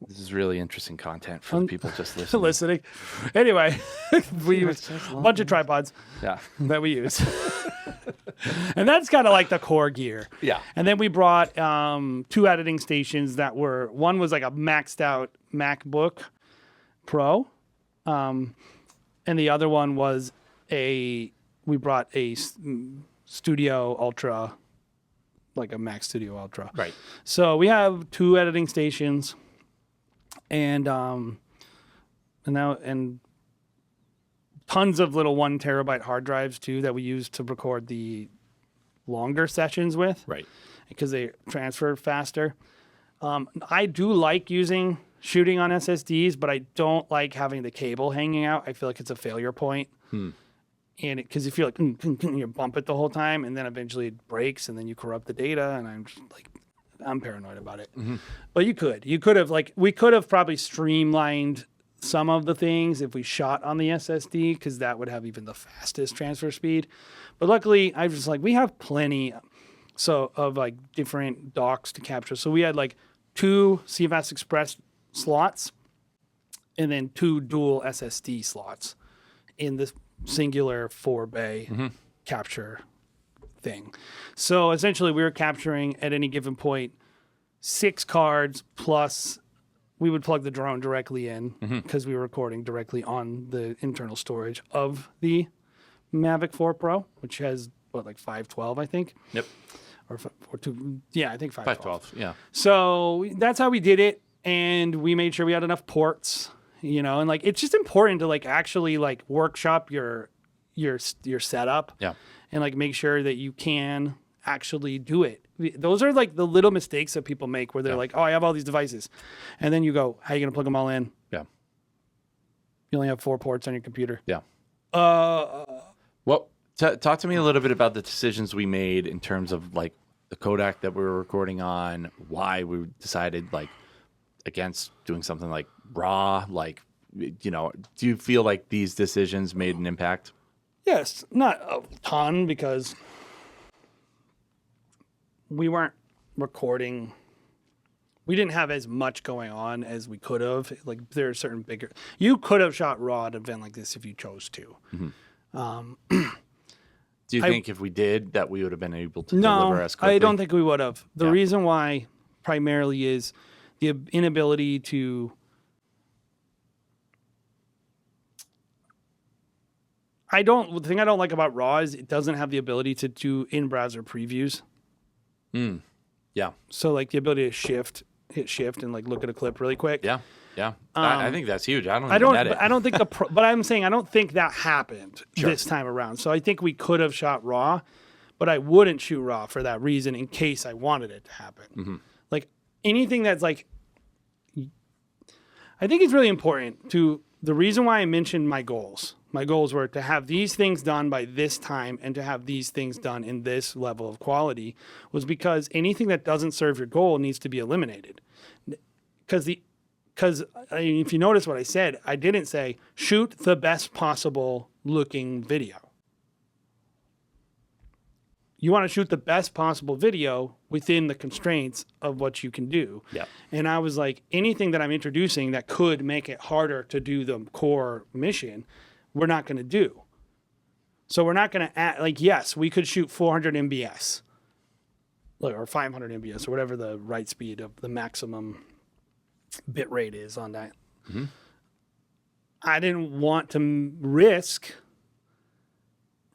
This is really interesting content for the people just listening. Listening. Anyway, we use a bunch of tripods Yeah. that we use. And that's kind of like the core gear. Yeah. And then we brought 2 editing stations that were, one was like a maxed out MacBook Pro. And the other one was we brought a Studio Ultra, like a Mac Studio Ultra. Right. So we have 2 editing stations. And tons of little 1 terabyte hard drives too that we use to record the longer sessions with, Right. because they transfer faster. I do like shooting on SSDs, but I don't like having the cable hanging out. I feel like it's a failure point. And because you feel like you bump it the whole time, and then eventually it breaks, and then you corrupt the data, and I'm paranoid about it. But we could have probably streamlined some of the things if we shot on the SSD, because that would have even the fastest transfer speed. But luckily, I was we have plenty of different docks to capture. So we had 2 CFS Express slots and then 2 dual SSD slots in this singular 4-bay capture thing. So essentially we were capturing at any given point 6 cards, plus we would plug the drone directly in, because we were recording directly on the internal storage of the Mavic 4 Pro, which has 512, I think. Yep. Or 2, yeah, I think 512. 512, yeah. So that's how we did it, and we made sure we had enough ports, and it's just important to actually workshop your setup. Yeah. And make sure that you can actually do it. Those are the little mistakes that people make where they're oh, I have all these devices. And then you go, how are you going to plug them all in? Yeah. You only have 4 ports on your computer. Yeah. Well, talk to me a little bit about the decisions we made in terms of the Kodak that we were recording on, why we decided against doing something like RAW, do you feel like these decisions made an impact? Yes, not a ton, because we weren't recording. We didn't have as much going on as we could have. There are certain bigger. You could have shot RAW at an event like this if you chose to. Do you think if we did that we would have been able to deliver as quickly? I don't think we would have. The reason why primarily is the inability to. The thing I don't like about RAW is it doesn't have the ability to do in-browser previews. Yeah. So the ability to hit shift and look at a clip really quick. Yeah. Yeah. I think that's huge. I don't edit. I don't think but I'm saying I don't think that happened this time around. So I think we could have shot RAW, but I wouldn't shoot RAW for that reason in case I wanted it to happen. Anything that's I think it's really important to the reason why I mentioned my goals. My goals were to have these things done by this time and to have these things done in this level of quality, was because anything that doesn't serve your goal needs to be eliminated. Because if you notice what I said, I didn't say shoot the best possible looking video. You want to shoot the best possible video within the constraints of what you can do. Yeah. And I was anything that I'm introducing that could make it harder to do the core mission, we're not going to do. So we're not going to add, yes, we could shoot 400 MBS or 500 MBS or whatever the write speed of the maximum bit rate is on that. I didn't want to risk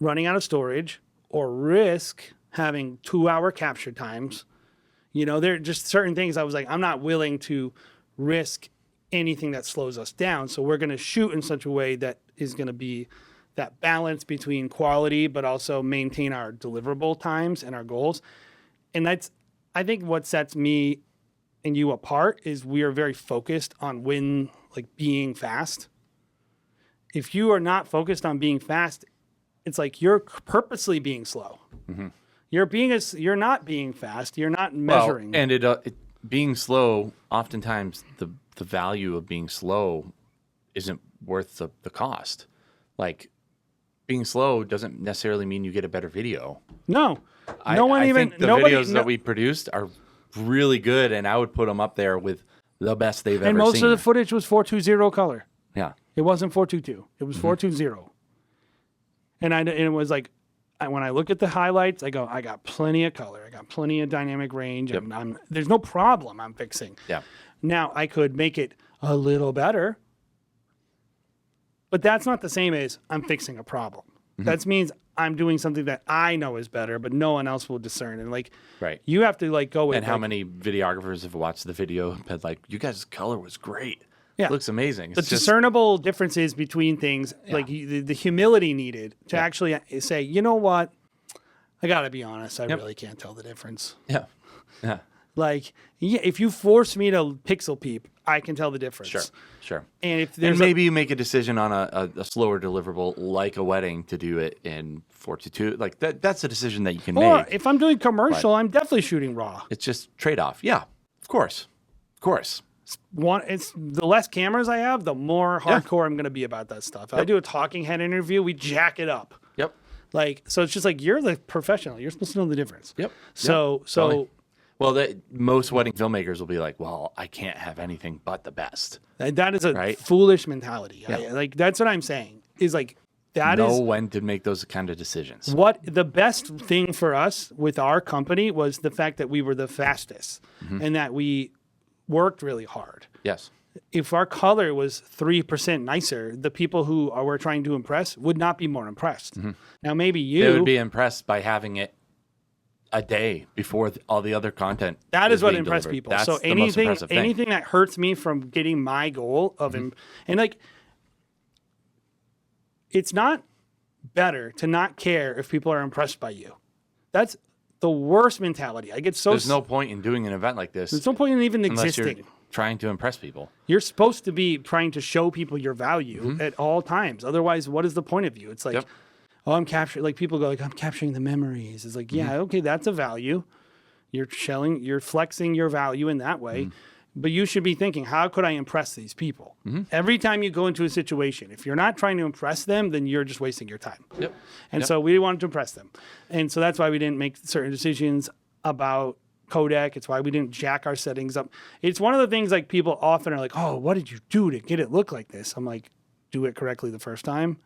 running out of storage or risk having 2-hour capture times. There are just certain things I was I'm not willing to risk anything that slows us down. So we're going to shoot in such a way that is going to be that balance between quality, but also maintain our deliverable times and our goals. And that's, I think what sets me and you apart is we are very focused on being fast. If you are not focused on being fast, it's you're purposely being slow. You're not being fast. You're not measuring. Well, and it being slow, oftentimes the value of being slow isn't worth the cost. Like being slow doesn't necessarily mean you get a better video. No, I think the nobody, videos that we produced are really good, and I would put them up there with the best they've ever and seen. most of the footage was 420 color. Yeah. It wasn't 422. It was 420. And it was like, when I look at the highlights, I go, I got plenty of color. I got plenty of dynamic range. Yep. And there's no problem I'm fixing. Yeah. Now, I could make it a little better, but that's not the same as I'm fixing a problem. That means I'm doing something that I know is better, but no one else will discern. And like, Right. you have to like go with. And how many videographers have watched the video and been like, you guys' color was great. Yeah. It looks amazing. The It's just, discernible differences between things, like the humility needed to actually say, you know what? I got to be honest. I really can't tell the difference. yeah. Yeah. Like, yeah, if you force me to pixel peep, I can tell the difference. Sure. And if there's And maybe you make a decision on a slower deliverable like a wedding to do it in 4:2. Like that's a decision that you can or make. if I'm doing commercial, I'm definitely shooting raw. It's just trade-off. Yeah. Of course. It's the less cameras I have, the more hardcore I'm going to be about that stuff. If I do a talking head interview, we jack it up. Yep. Like, so it's just like, you're the professional. You're supposed to know the difference. Yep. So Totally. Well, most wedding filmmakers will be like, well, I can't have anything but the best. that is a Right? foolish mentality. Yeah. Like, that's what I'm saying is like, that know is when to make those kind of decisions. what the best thing for us with our company was the fact that we were the fastest and that we worked really hard. Yes. If our color was 3% nicer, the people who we're trying to impress would not be more impressed. Now, maybe They would you, be impressed by having it a day before all the other content. that is what being impressed delivered. people. That's So the most impressive thing. anything that hurts me from getting my goal of, and like, it's not better to not care if people are impressed by you. That's the worst mentality. I get so, There's no point in doing an event like this there's no point in even unless existing. you're trying to impress people. You're supposed to be trying to show people your value at all times. Otherwise, what is the point of you? It's like, Yep. oh, I'm capturing, like people go like, I'm capturing the memories. It's like, yeah, okay, that's a value. You're flexing your value in that way. But you should be thinking, how could I impress these people? Every time you go into a situation, if you're not trying to impress them, then you're just wasting your time. Yep. And so we wanted to impress them. And so that's why we didn't make certain decisions about codec. It's why we didn't jack our settings up. It's one of the things like people often are like, oh, what did you do to get it look like this? I'm like, do it correctly the first time,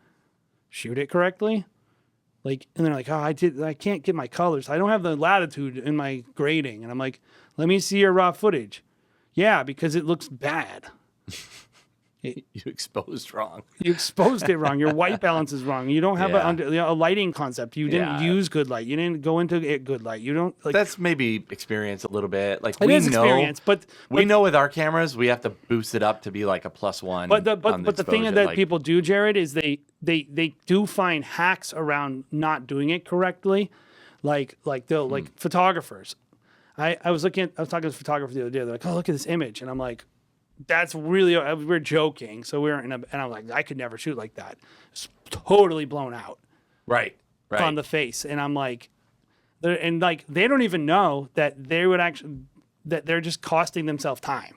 shoot it correctly. Like, and they're like, oh, I can't get my colors. I don't have the latitude in my grading. And I'm like, let me see your raw footage. Yeah, because it looks bad. You exposed wrong. You exposed it wrong. Your white balance is wrong. You don't have a lighting concept. You didn't use good light. You didn't go into it good light. You don't like. That's maybe experience a little bit. Like It we is know, experience, but we know with our cameras we have to boost it up to be like a +1. But the on but the thing exposure. that Like, people do, Jared, is they do find hacks around not doing it correctly, like they'll like photographers. I was talking to a photographer the other day. They're like, oh, look at this image, and I'm like, that's really, we're joking. So we're and I'm like, I could never shoot like that. It's totally blown out right. on the face, and I'm like, they don't even know that they're just costing themselves time.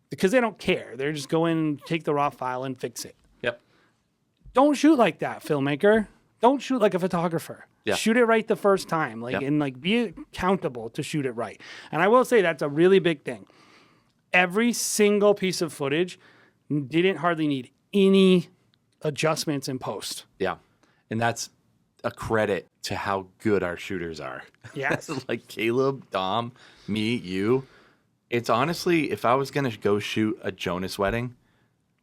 Because they don't care. They're just going and take the raw file and fix it. Yep. Don't shoot like that, filmmaker. Don't shoot like a photographer. Yeah. Shoot it right the first time, and be accountable to shoot it right. And I will say that's a really big thing. Every single piece of footage didn't hardly need any adjustments in post. Yeah. And that's a credit to how good our shooters are. Yes. Like Caleb, Dom, me, you. It's honestly, if I was going to go shoot a Jonas wedding,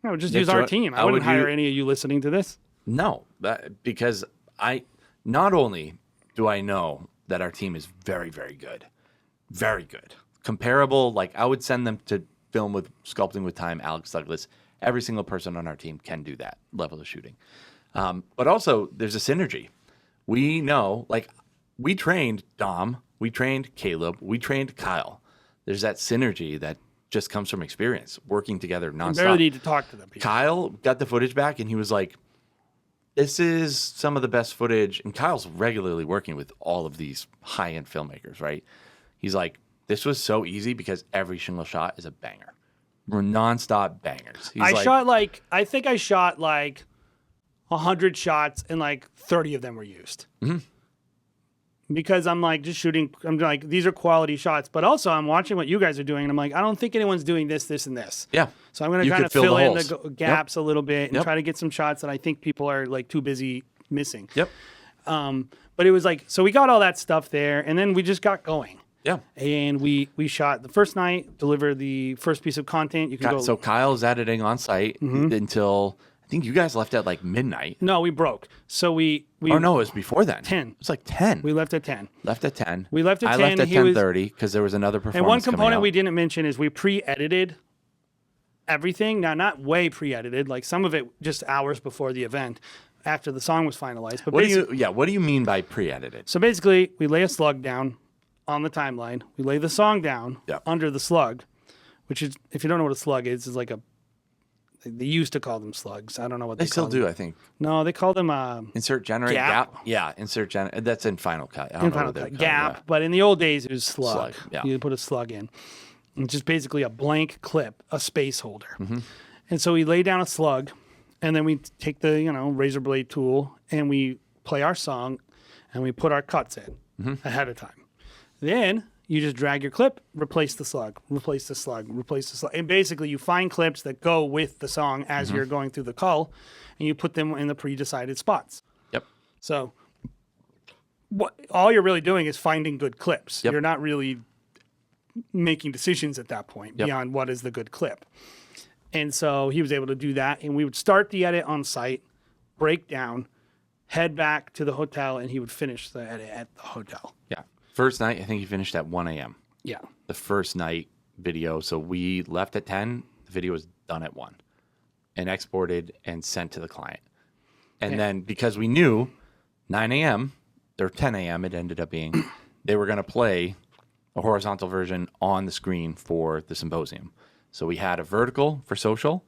No, just Nick use our Jo- team. I I wouldn't would hire any of you listening to this. no, because not only do I know that our team is very, very good, comparable. Like I would send them to film with Sculpting with Time, Alex Douglas. Every single person on our team can do that level of shooting. But also there's a synergy. We know, like we trained Dom, we trained Caleb, we trained Kyle. There's that synergy that just comes from experience, working together You nonstop. barely need to talk to them. People. Kyle got the footage back and he was like, this is some of the best footage. And Kyle's regularly working with all of these high-end filmmakers, right? He's like, this was so easy because every single shot is a banger. were nonstop bangers. He's I think I shot like 100 shots and like 30 of them were used. Mm-hmm. Because I'm like just shooting. I'm like, these are quality shots, but also I'm watching what you guys are doing, and I'm like, I don't think anyone's doing this, this, and this. Yeah. So I'm going to You kind could of fill fill the in holes. the gaps a little bit and Yep. try to get some shots that I think people are like too busy missing. Yep. But it was like, so we got all that stuff there, and then we just got going. Yeah. And we shot the first night, delivered the first piece of content. You can go. So Kyle's editing on site until I think you guys left at like midnight. No, we broke. So we. Oh no, it was before then. 10. It was like 10. We left at 10. Left at 10. We left at I 10. left at He was- 10:30 because there was another performance. And one coming component out. we didn't mention is we pre-edited everything. Now, not way pre-edited. Like some of it just hours before the event, after the song was finalized. But What do you mean by pre-edited? So basically, we lay a slug down on the timeline. We lay the song down Yeah. under the slug, which is, if you don't know what a slug is like a. They used to call them slugs. I don't know what They they still call do, them. I think. No, they call them Insert generate Gap. gap. Yeah, insert generate. That's in Final Cut. I don't in know Final what they Cut, call it, gap. yeah. But in the old days, it was slug. Slug, yeah. You put a slug in. It's just basically a blank clip, a space holder. Mm-hmm. And so we lay down a slug, and then we take the razor blade tool and we play our song, and we put our cuts in Mm-hmm. ahead of time. Then you just drag your clip, replace the slug, replace the slug, replace the slug. And basically you find clips that go with the song as Mm-hmm. you're going through the cull, and you put them in the pre-decided spots. Yep. So all you're really doing is finding good clips. Yep. You're not really making decisions at that point Yep. beyond what is the good clip. And so he was able to do that, and we would start the edit on site, break down, head back to the hotel, and he would finish the edit at the hotel. Yeah. First night, I think he finished at 1 a.m. Yeah. The first night video. So we left at 10. The video was done at 1 and exported and sent to the client. And then because we knew 9 a.m. or 10 a.m. it ended up being, they were going to play a horizontal version on the screen for the symposium. So we had a vertical for social,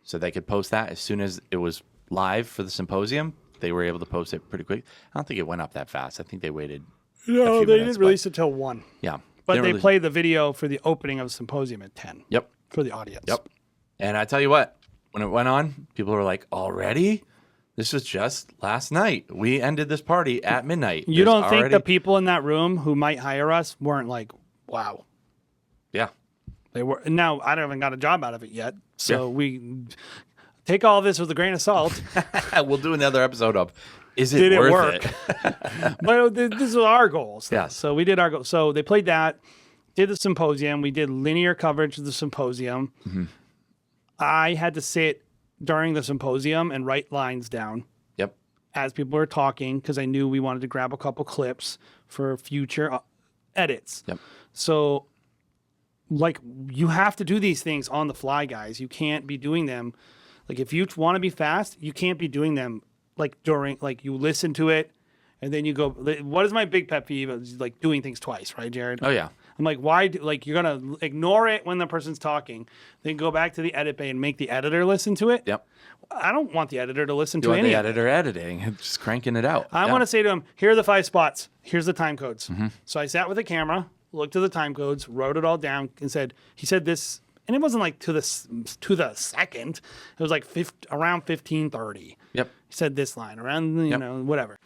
so they could post that as soon as it was live for the symposium. They were able to post it pretty quick. I don't think it went up that fast. I think they waited. No, few they minutes, didn't release it till 1. Yeah. But Didn't they really- played the video for the opening of the symposium at 10 Yep. for the audience. Yep. And I tell you what, when it went on, people were like, already? This was just last night. We ended this party at midnight. You There's don't think already- the people in that room who might hire us weren't like, wow. Yeah. They were. Now, I haven't got a job out of it yet. So we take all this with a grain of salt. We'll do another episode of Is It Did it Worth work? It? But this is our goals. Yes. So we did our goals. So they played that, did the symposium. We did linear coverage of the symposium. Mm-hmm. I had to sit during the symposium and write lines down Yep. as people were talking because I knew we wanted to grab a couple clips for future edits. Yep. So, like, you have to do these things on the fly, guys. You can't be doing them. Like, if you want to be fast, you can't be doing them like during, like, you listen to it and then you go. What is my big pet peeve? Is like doing things twice, right, Jared? Oh, yeah. I'm like, why? Like, you're gonna ignore it when the person's talking, then go back to the edit bay and make the editor listen to it. Yep. I don't want the editor to listen You to want any the of it. editor editing and just cranking it out. I Yeah. want to say to him, here are the 5 spots. Here's the time codes. Mm-hmm. So I sat with a camera, looked at the time codes, wrote it all down, and he said this, and it wasn't like to the second. It was like around 15:30. Yep. He said this line around, you know, whatever.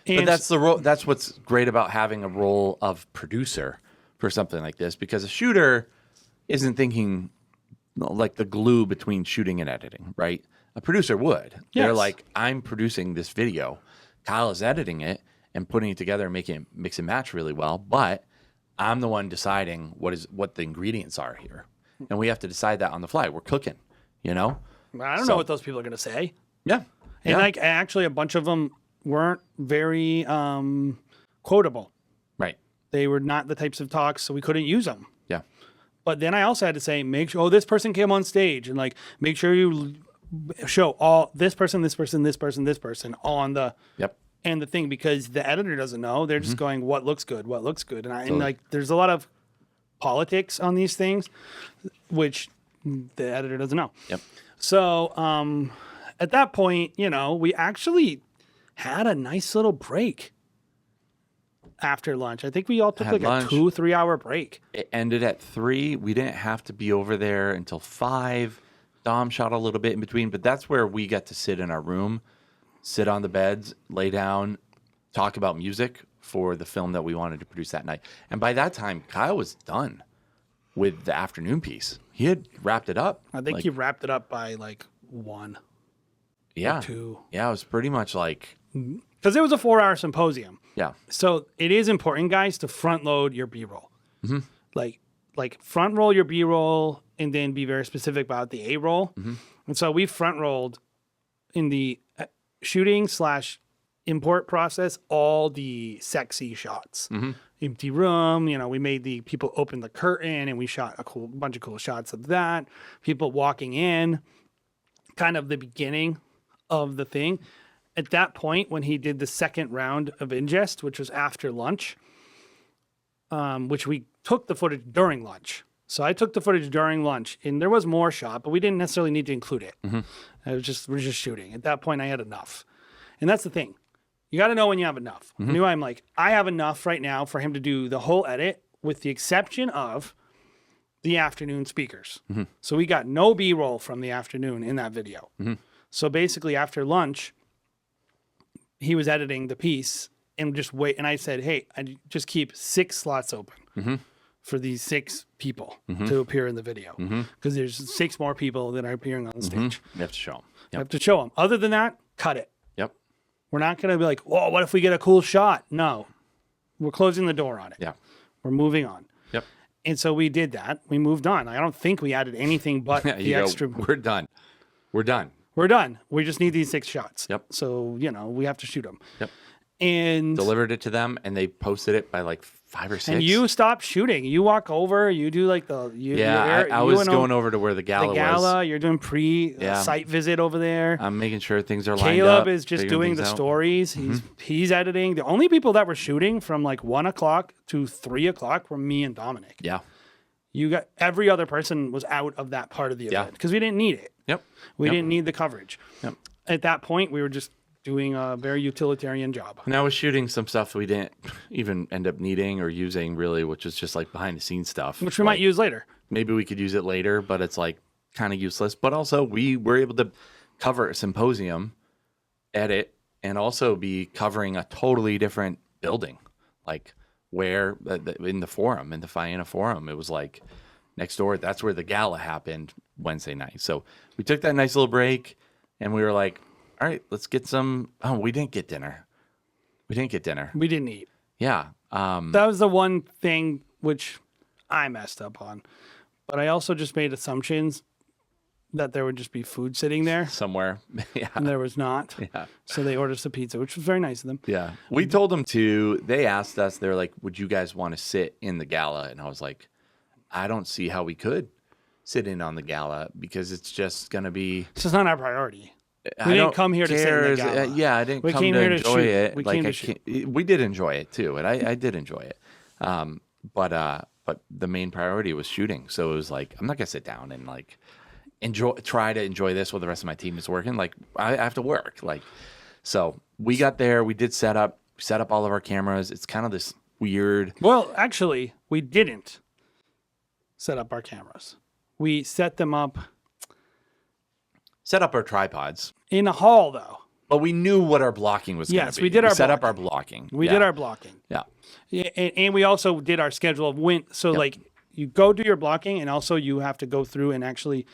But And that's the role. That's what's great about having a role of producer for something like this, because a shooter isn't thinking like the glue between shooting and editing, right? A producer would. They're Yes. like, I'm producing this video. Kyle is editing it and putting it together and making it mix and match really well. But I'm the one deciding what the ingredients are here, and we have to decide that on the fly. We're cooking, you know. I don't know what those people are going to say. Yeah. And Yeah. like, actually, a bunch of them weren't very quotable. Right. They were not the types of talks, so we couldn't use them. Yeah. But then I also had to say, make sure, this person came on stage, and like, make sure you show all this person on the Yep. and the thing, because the editor doesn't know. They're just going, what looks good, and like, there's a lot of politics on these things, which the editor doesn't know. Yep. So at that point, we actually had a nice little break. after lunch. I think we all took Had like lunch. a 2-3 hour break. It ended at 3. We didn't have to be over there until 5. Dom shot a little bit in between, but that's where we got to sit in our room, sit on the beds, lay down, talk about music for the film that we wanted to produce that night. And by that time, Kyle was done with the afternoon piece. He had wrapped it up. I think he wrapped it up by like 1 Yeah. or 2. Yeah, it was pretty much like, Because it was a 4-hour symposium. yeah. So it is important, guys, to front load your B-roll. Like front roll your B-roll and then be very specific about the A-roll. And so we front rolled in the shooting / import process all the sexy shots. Empty room, we made the people open the curtain and we shot a bunch of cool shots of that. People walking in, kind of the beginning of the thing. At that point, when he did the second round of ingest, which was after lunch, which we took the footage during lunch. So I took the footage during lunch, and there was more shot, but we didn't necessarily need to include it. We're just shooting. At that point, I had enough, and that's the thing. You got to know when you have enough. I knew I have enough right now for him to do the whole edit, with the exception of the afternoon speakers. So we got no B-roll from the afternoon in that video. So basically, after lunch, he was editing the piece and just wait. And I said, hey, I just keep 6 slots open for these 6 people to appear in the video. Because there's 6 more people that are appearing on the stage. You have to show him. You have to show them. Other than that, cut it. Yep. We're not going to be like, whoa, what if we get a cool shot? No. We're closing the door on it. Yeah. We're moving on. Yep. And so we did that. We moved on. I don't think we added anything but the extra. We're done. We're done. We're done. We just need these 6 shots. Yep. So, we have to shoot them. Yep. And Delivered it to them, and they posted it by like 5 or 6. And you stop shooting. You walk over. You do like the I was going over to where the gala was. You're doing site visit over there. I'm making sure things are lined up. Caleb is just figuring doing the things out. stories. He's editing. The only people that were shooting from like 1 o'clock to 3 o'clock were me and Dominic. Yeah. You got every other person was out of that part of the event because we didn't need it. Yep. We didn't need the coverage. Yep. At that point, we were just doing a very utilitarian job. And I was shooting some stuff we didn't even end up needing or using really, which is just like behind the scenes stuff. Which we might use later. Maybe we could use it later, but it's like kind of useless. But also we were able to cover a symposium, edit, and also be covering a totally different building. Like where in the forum, in the Fiena Forum, it was like next door. That's where the gala happened Wednesday night. So we took that nice little break and we were like, all right, let's get some. Oh, we didn't get dinner. We didn't eat. Yeah. That was the one thing which I messed up on. But I also just made assumptions that there would just be food sitting there. Somewhere. Yeah. And there was not. Yeah. So they ordered some pizza, which was very nice of them. Yeah. We told them they asked us, they're like, would you guys want to sit in the gala? And I was like, I don't see how we could sit in on the gala because it's just going to be. It's just not our priority. We didn't come here to sit in the gala. Yeah, I didn't come to enjoy it. We did enjoy it too, and I did enjoy it. But the main priority was shooting. So it was like I'm not gonna sit down and like try to enjoy this while the rest of my team is working. Like I have to work. Like so we got there. We did set up all of our cameras. It's kind of this weird. Well, actually, we didn't set up our cameras. We set them up. Set up our tripods. In a hall, though. But we knew what our blocking was going to be. Yes, we did our set up our blocking. We did our blocking. Yeah. And we also did our schedule of when. So, like, you go do your blocking, and also you have to go through and actually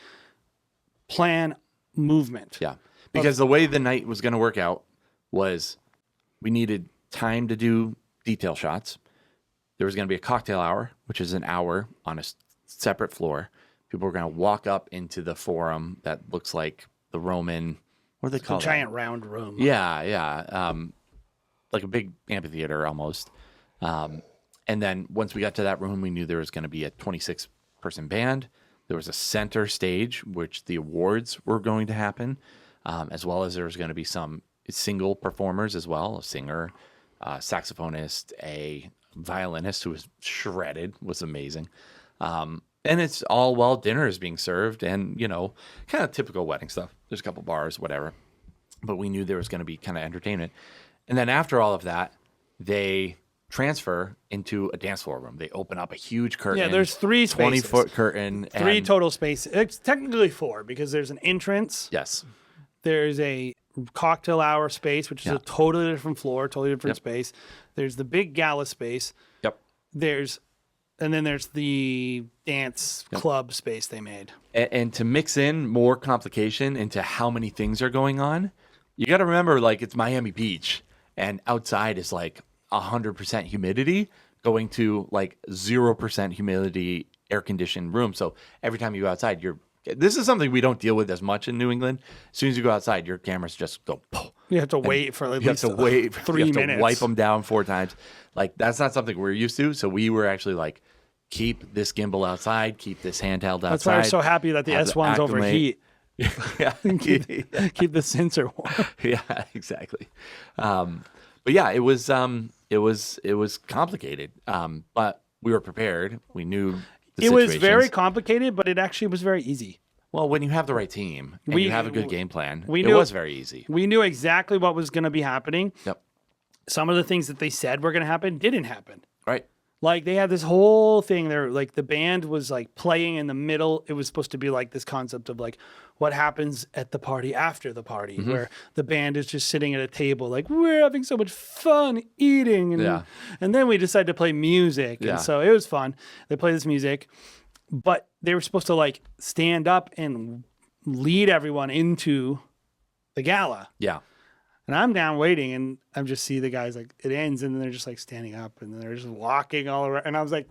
plan movement. Yeah. Because the way the night was going to work out was we needed time to do detail shots. There was going to be a cocktail hour, which is an hour on a separate floor. People were going to walk up into the forum that looks like the Roman, what do they call it? Giant round room. Yeah. Like a big amphitheater almost. And then once we got to that room, we knew there was going to be a 26-person band. There was a center stage, which the awards were going to happen, as well as there was going to be some single performers as well, a singer, saxophonist, a violinist who was shredded, was amazing. And it's all while dinner is being served and, kind of typical wedding stuff. There's a couple bars, whatever. But we knew there was going to be kind of entertainment. And then after all of that, they transfer into a dance floor room. They open up a huge curtain. Yeah, there's 3 spaces. 20-foot curtain. 3 and, total spaces. It's technically 4 because there's an entrance. Yes. There's a cocktail hour space, which is a totally different floor, totally different space. There's the big gala space. Yep. And then there's the dance club space they made. And to mix in more complication into how many things are going on, you got to remember, like, it's Miami Beach, and outside is like 100% humidity going to like 0% humidity air-conditioned room. So every time you go outside, this is something we don't deal with as much in New England. As soon as you go outside, your cameras just go. You have to wait for at least 3 you have minutes. to wipe them down 4 times. Like, that's not something we're used to. So we were actually like, keep this gimbal outside, keep this handheld outside. That's why I'm so happy that the S1s overheat. Yeah. keep the sensor warm. Yeah, exactly. But yeah, it was complicated. But we were prepared. We knew the It was situations. very complicated, but it actually was very easy. Well, when you have the right team and you have a good game plan, it was very easy. We knew exactly what was going to be happening. Yep. Some of the things that they said were going to happen didn't happen. Right. Like, they had this whole thing there, like the band was like playing in the middle. It was supposed to be like this concept of like what happens at the party after the party, where the band is just sitting at a table, like, we're having so much fun eating. And then we decided to play music. Yeah. And so it was fun. They played this music, but they were supposed to like stand up and lead everyone into the gala. Yeah. And I'm down waiting, and I just see the guys, like, it ends, and then they're just like standing up, and then they're just walking all around. And I was like,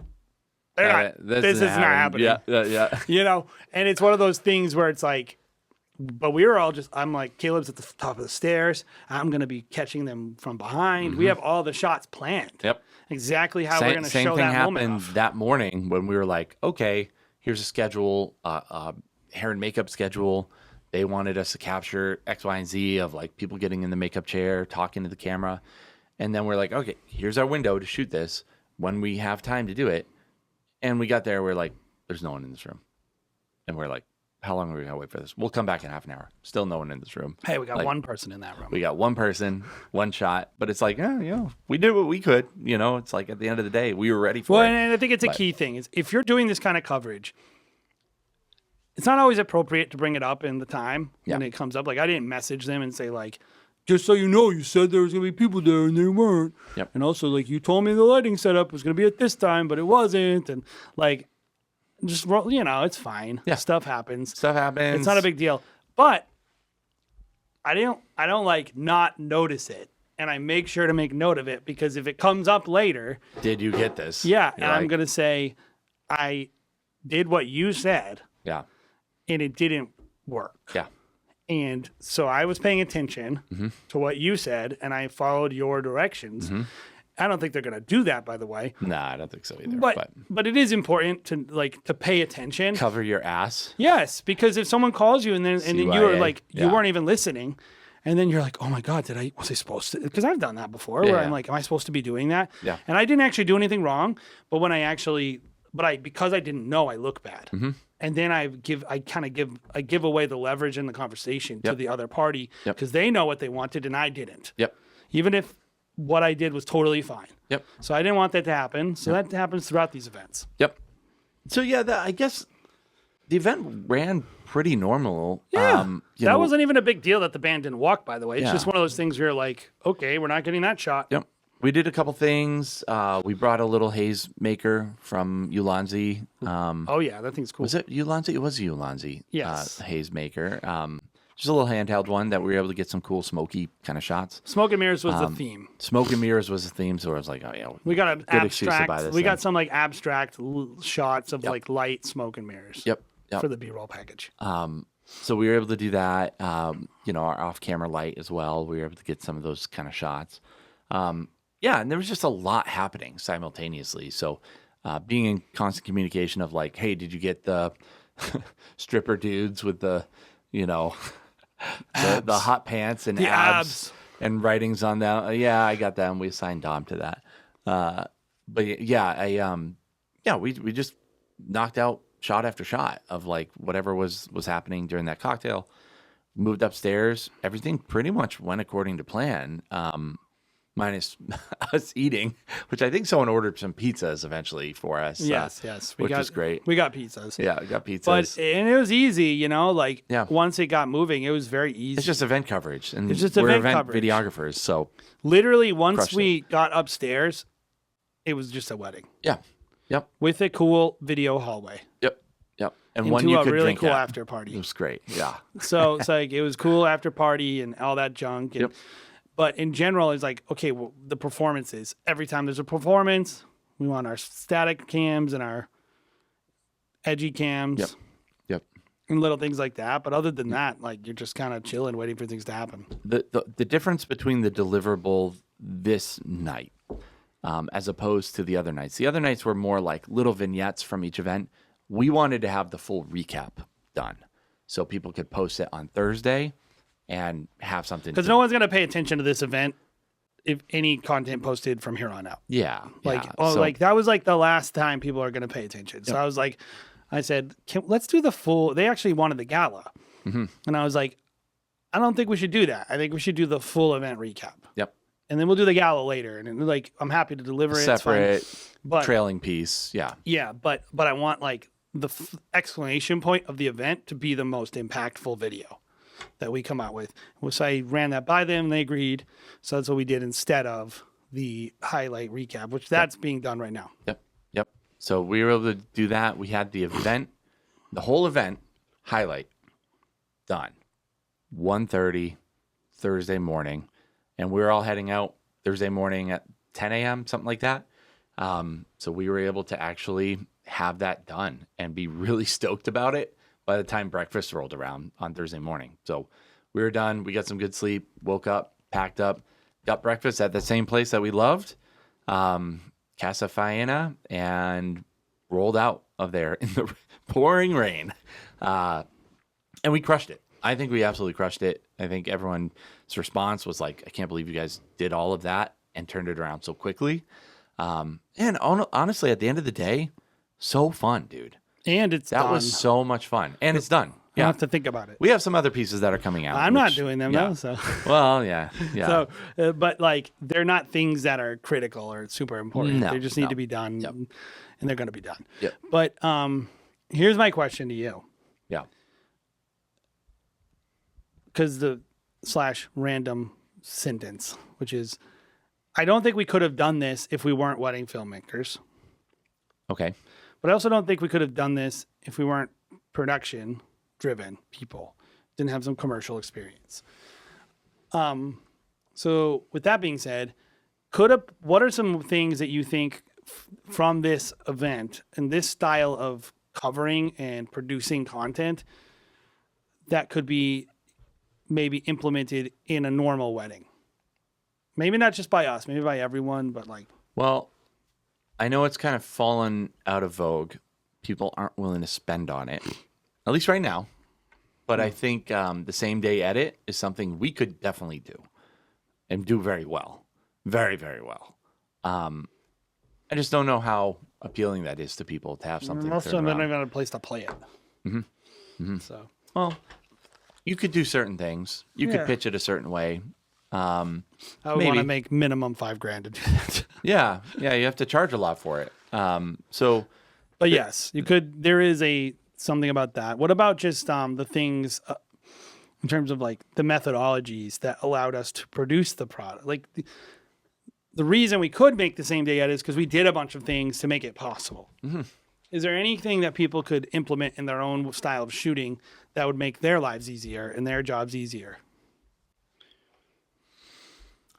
this is not happening. Yeah. You know, and it's one of those things where it's like, but we were all I'm like, Caleb's at the top of the stairs. I'm going to be catching them from behind. We have all the shots planned. Yep. Exactly how we're going to show that moment. Same thing happened that morning when we were like, okay, here's a schedule, hair and makeup schedule. They wanted us to capture X, Y, and Z of like people getting in the makeup chair, talking to the camera. And then we're like, okay, here's our window to shoot this when we have time to do it. And we got there, we're like, there's no one in this room. And we're like, how long are we going to wait for this? We'll come back in half an hour. Still no one in this room. Hey, we got one person in that room. We got one person, one shot. But it's like, we did what we could. You know, it's like at the end of the day, we were ready for it. Well, and I think it's a key thing is if you're doing this kind of coverage, it's not always appropriate to bring it up in the time when it comes up. Like, I didn't message them and say, like, just so you know, you said there was going to be people there and they weren't. Yep. And also, like, you told me the lighting setup was going to be at this time, but it wasn't. And, like, just, it's fine. Yeah. Stuff happens. Stuff happens. It's not a big deal. But I don't like, not notice it. And I make sure to make note of it because if it comes up later. Did you get this? Yeah. And I'm going to say, I did what you said. Yeah. And it didn't work. Yeah. And so I was paying attention to what you said, and I followed your directions. I don't think they're going to do that, by the way. Nah, I don't think so either. But it is important to pay attention. Cover your ass. Yes, because if someone calls you and then you were like you weren't even listening, and then you're like, oh my God, was I supposed to? Because I've done that before, where I'm like, am I supposed to be doing that? Yeah. And I didn't actually do anything wrong, but when because I didn't know, I look bad. And then I give away the leverage in the conversation to the other party because they know what they wanted and I didn't. Yep. Even if what I did was totally fine. Yep. So I didn't want that to happen. So that happens throughout these events. Yep. So yeah, I guess the event ran pretty normal. Yeah. That wasn't even a big deal that the band didn't walk, by the way. It's just one of those things where you're like, okay, we're not getting that shot. Yep. We did a couple things. We brought a little haze maker from Ulanzi. Oh, yeah, that thing's cool. Was it Ulanzi? It was Ulanzi. Yes. Haze maker. Just a little handheld one that we were able to get some cool smoky kind of shots. Smoke and mirrors was the theme. Smoke and mirrors was the theme, so I was like, oh, yeah. We got an abstract. We got thing. some like abstract shots of like light smoke and mirrors. Yep. For the B-roll package. So we were able to do that. Our off-camera light as well. We were able to get some of those kind of shots. Yeah, and there was just a lot happening simultaneously. So being in constant communication of like, hey, did you get the stripper dudes with the, the hot pants and abs and writings on them? Yeah, I got that, and we assigned Dom to that. But yeah, we just knocked out shot after shot of like whatever was happening during that cocktail. Moved upstairs. Everything pretty much went according to plan. minus us eating, which I think someone ordered some pizzas eventually for us. Yes. Which was great. We got pizzas. Yeah, we got pizzas. But and it was easy, like Yeah. once it got moving, it was very easy. It's just event coverage, and It's just we're event event coverage. videographers. So Literally, once Crushed we got upstairs, it was just a wedding yeah, yep, with a cool video hallway yep, and into one you a could really drink cool at. after It party. was great. Yeah, So it's like it was cool after party and all that junk. And, Yep. But in general, it's like, okay, well, the performances. Every time there's a performance, we want our static cams and our edgy cams yep. and little things like that. But other than that, like you're just kind of chilling, waiting for things to happen. The difference between the deliverable this night, as opposed to the other nights. The other nights were more like little vignettes from each event. We wanted to have the full recap done, so people could post it on Thursday and have something. Because no one's going to pay attention to this event if any content posted from here on out. Yeah, Like, yeah. like that was like the last time people are going to pay attention. So I said, let's do the full. They actually wanted the gala. Mm-hmm. And I was like, I don't think we should do that. I think we should do the full event recap. Yep. And then we'll do the gala later. And like, I'm happy to deliver it. It's fine. Separate But trailing piece. Yeah. yeah, but I want like the exclamation point of the event to be the most impactful video that we come out with. So I ran that by them. They agreed. So that's what we did instead of the highlight recap, which that's being done right now. Yep. So we were able to do that. We had the event, the whole event highlight done. 1:30 Thursday morning. And we were all heading out Thursday morning at 10 a.m., something like that. So we were able to actually have that done and be really stoked about it by the time breakfast rolled around on Thursday morning. So we were done. We got some good sleep, woke up, packed up, got breakfast at the same place that we loved, Casa Faena, and rolled out of there in the pouring rain. And we crushed it. I think we absolutely crushed it. I think everyone's response was like, I can't believe you guys did all of that and turned it around so quickly. And honestly, at the end of the day, so fun, dude. And it's That done. was so much fun. And it's done. You Yeah. don't have to think about it. We have some other pieces that are coming out. I'm not which- doing them yeah. though. So, Well, yeah. so but like they're not things that are critical or super important. No, they just need no. to be done, Yep. and they're going to be done. Yep. But here's my question to you, Yeah. because the /random sentence, which is, I don't think we could have done this if we weren't wedding filmmakers. Okay. But I also don't think we could have done this if we weren't production driven people, didn't have some commercial experience. So with that being said, what are some things that you think from this event and this style of covering and producing content that could be maybe implemented in a normal wedding? Maybe not just by us, maybe by everyone, but like, Well, I know it's kind of fallen out of vogue. People aren't willing to spend on it, at least right now. But I think the same day edit is something we could definitely do and do very well. Very, very well. I just don't know how appealing that is to people to have something. most of turned them don't around. even have a place to play it. So Well, you could do certain things. You Yeah. could pitch it a certain way. I would Maybe. want to make minimum $5,000 to do that. Yeah, you have to charge a lot for it. So But yes, you could. There is something about that. What about just the things in terms of like the methodologies that allowed us to produce the product? Like the reason we could make the same day edit is because we did a bunch of things to make it possible. Mm-hmm. Is there anything that people could implement in their own style of shooting that would make their lives easier and their jobs easier?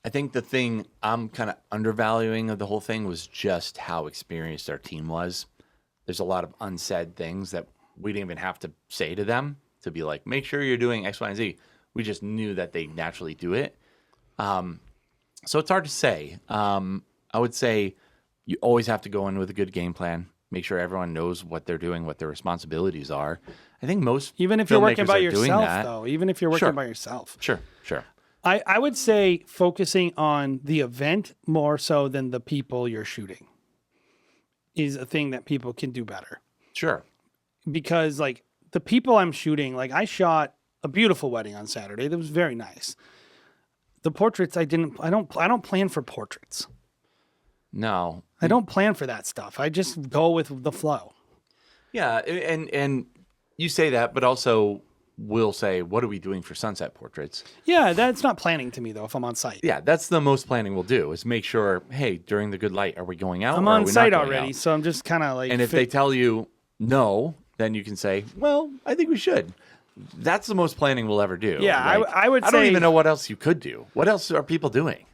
I think the thing I'm kind of undervaluing of the whole thing was just how experienced our team was. There's a lot of unsaid things that we didn't even have to say to them to be like, make sure you're doing X, Y, and Z. We just knew that they naturally do it. So it's hard to say. I would say you always have to go in with a good game plan. Make sure everyone knows what they're doing, what their responsibilities are. I think most Even if you're working filmmakers by are doing yourself, that. though, even if you're working Sure. by yourself. Sure. I would say focusing on the event more so than the people you're shooting is a thing that people can do better. Sure. Because like the people I'm shooting, like I shot a beautiful wedding on Saturday that was very nice. The portraits, I don't plan for portraits. No. I don't plan for that stuff. I just go with the flow. Yeah, and you say that, but also we'll say, what are we doing for sunset portraits? Yeah, that's not planning to me though. If I'm on site, Yeah, that's the most planning we'll do is make sure, hey, during the good light, are we going out? I'm or are on we site not going already, out? so I'm just kind of like. And if they tell you no, then you can say, well, I think we should. That's the most planning we'll ever do. Yeah, I would I don't say- even know what else you could do. What else are people doing?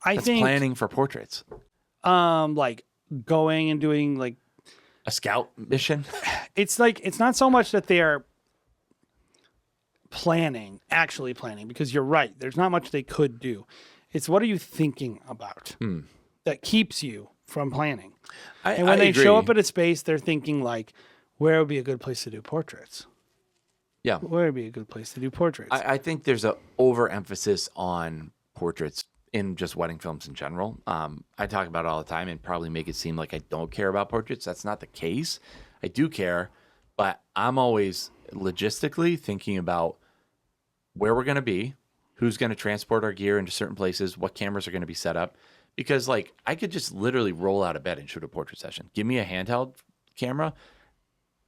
I That's think planning for portraits. like going and doing like A scout mission. it's not so much that they are actually planning, because you're right. There's not much they could do. It's what are you thinking about that keeps you from planning. And when they show up at a space, they're thinking like, where would be a good place to do portraits? Yeah. Where would be a good place to do portraits? I think there's a overemphasis on portraits in just wedding films in general. I talk about it all the time and probably make it seem like I don't care about portraits. That's not the case. I do care, but I'm always logistically thinking about where we're going to be, who's going to transport our gear into certain places, what cameras are going to be set up. Because like I could just literally roll out of bed and shoot a portrait session. Give me a handheld camera.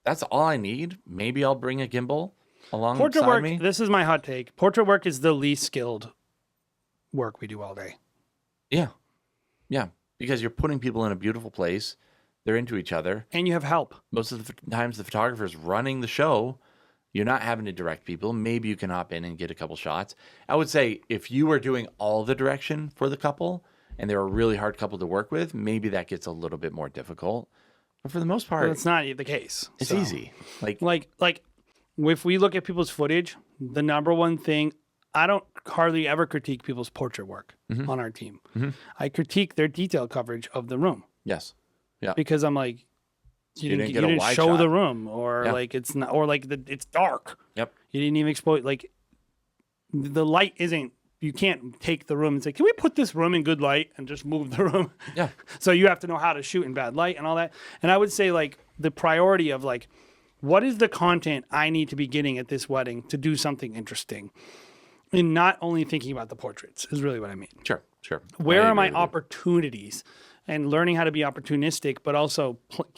That's all I need. Maybe I'll bring a gimbal alongside Portrait work, me. this is my hot take. Portrait work is the least skilled work we do all day. Yeah. Yeah. Because you're putting people in a beautiful place. They're into each other. And you have help. Most of the times the photographer's running the show. You're not having to direct people. Maybe you can hop in and get a couple shots. I would say if you were doing all the direction for the couple and they're a really hard couple to work with, maybe that gets a little bit more difficult. But for the most part, But it's not the case. it's So, easy. Like, Like if we look at people's footage, the number one thing, I don't hardly ever critique people's portrait work on our team. I critique their detail coverage of the room yes. Yeah. because I'm like, you didn't didn't, get you a didn't wide show shot. the room, or Yeah. like it's not, or like it's dark. Yep. You didn't even expose, like the light isn't, you can't take the room and say, can we put this room in good light and just move the room? Yeah. So you have to know how to shoot in bad light and all that. And I would say like the priority of like, what is the content I need to be getting at this wedding to do something interesting? And not only thinking about the portraits is really what I mean. Sure. Sure. Where I are my agree with you. opportunities? And learning how to be opportunistic, but also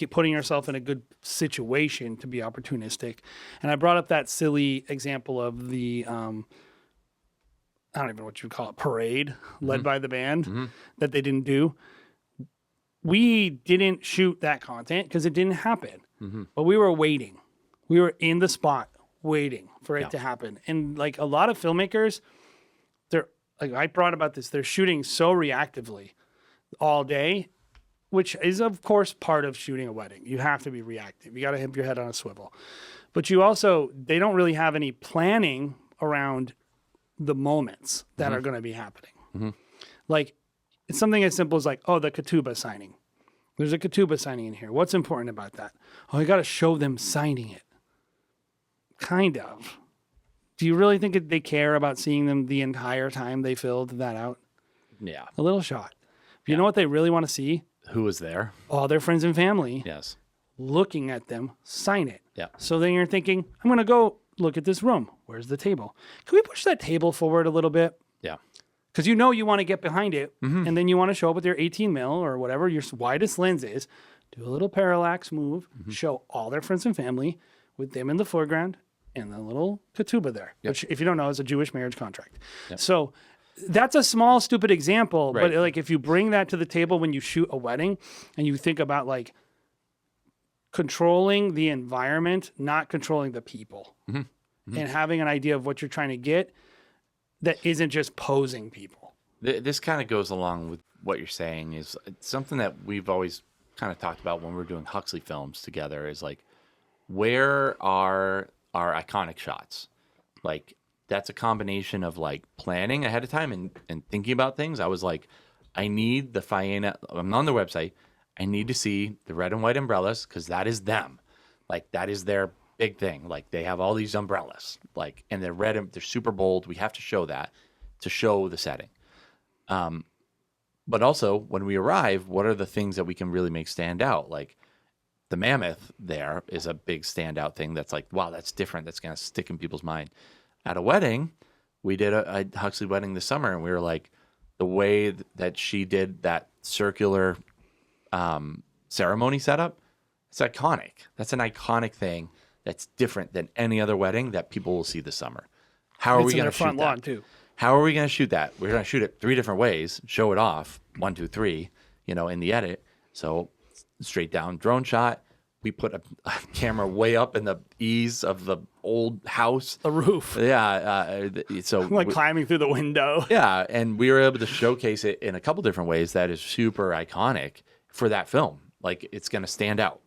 putting yourself in a good situation to be opportunistic. And I brought up that silly example of the, I don't even know what you would call it, parade led by the band that they didn't do. We didn't shoot that content because it didn't happen, but we were waiting. We were in the spot waiting for it to happen. And like a lot of filmmakers, they're like, I brought about this, they're shooting so reactively all day, which is of course part of shooting a wedding. You have to be reactive. You got to have your head on a swivel. But you also, they don't really have any planning around the moments that are going to be happening. Like it's something as simple as like, oh, the ketubah signing. There's a ketubah signing in here. What's important about that? Oh, I got to show them signing it. Kind of. Do you really think that they care about seeing them the entire time they filled that out? Yeah. A little shot. But you know what they really want to see? Who was there? All their friends and family Yes. looking at them sign it. Yeah. So then you're thinking, I'm going to go look at this room. Where's the table? Can we push that table forward a little bit? Yeah. Because you know you want to get behind it, and then you want to show up with your 18 mil or whatever your widest lens is, do a little parallax move, show all their friends and family with them in the foreground and the little ketubah there, which if you don't know is a Jewish marriage contract. So that's a small, stupid example, but Right. like if you bring that to the table when you shoot a wedding and you think about like controlling the environment, not controlling the people, and having an idea of what you're trying to get that isn't just posing people. This kind of goes along with what you're saying is something that we've always kind of talked about when we're doing Huxley films together is like, where are our iconic shots? Like that's a combination of like planning ahead of time and thinking about things. I was like, I need the Fiena. I'm on their website. I need to see the red and white umbrellas because that is them. Like that is their big thing. Like they have all these umbrellas, like, and they're red and they're super bold. We have to show that to show the setting. But also when we arrive, what are the things that we can really make stand out? Like the mammoth there is a big standout thing that's like, wow, that's different. That's going to stick in people's mind. At a wedding, we did a Huxley wedding this summer, and we were like, the way that she did that circular ceremony setup, it's iconic. That's an iconic thing that's different than any other wedding that people will see this summer. How are we going to shoot front lawn that? too. How are we going to shoot that? We're going to shoot it 3 different ways, show it off, 1, 2, 3, in the edit. So straight down drone shot. We put a camera way up in the eaves of the old house. The roof. Yeah. So climbing through the window. Yeah. And we were able to showcase it in a couple different ways that is super iconic for that film. Like, it's going to stand out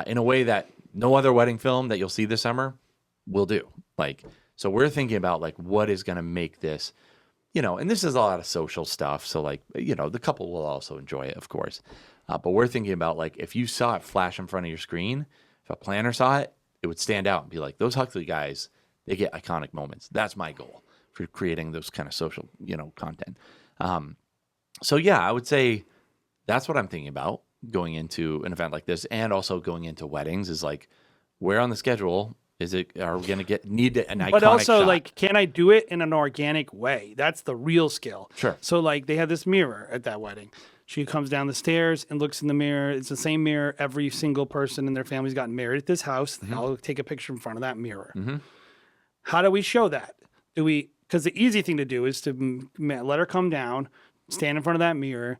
in a way that no other wedding film that you'll see this summer will do. So we're thinking about what is going to make this, and this is a lot of social stuff. So the couple will also enjoy it, of course. But we're thinking about if you saw it flash in front of your screen, if a planner saw it, it would stand out and be like, those Huxley guys, they get iconic moments. That's my goal for creating those kind of social, content. So yeah, I would say that's what I'm thinking about going into an event like this, and also going into weddings is where on the schedule are we going to need an iconic but also shot? Can I do it in an organic way? That's the real skill. Sure. So they had this mirror at that wedding. She comes down the stairs and looks in the mirror. It's the same mirror every single person in their family's gotten married at this house. Mm-hmm. I'll take a picture in front of that mirror. Mm-hmm. How do we show that? Because the easy thing to do is to let her come down, stand in front of that mirror,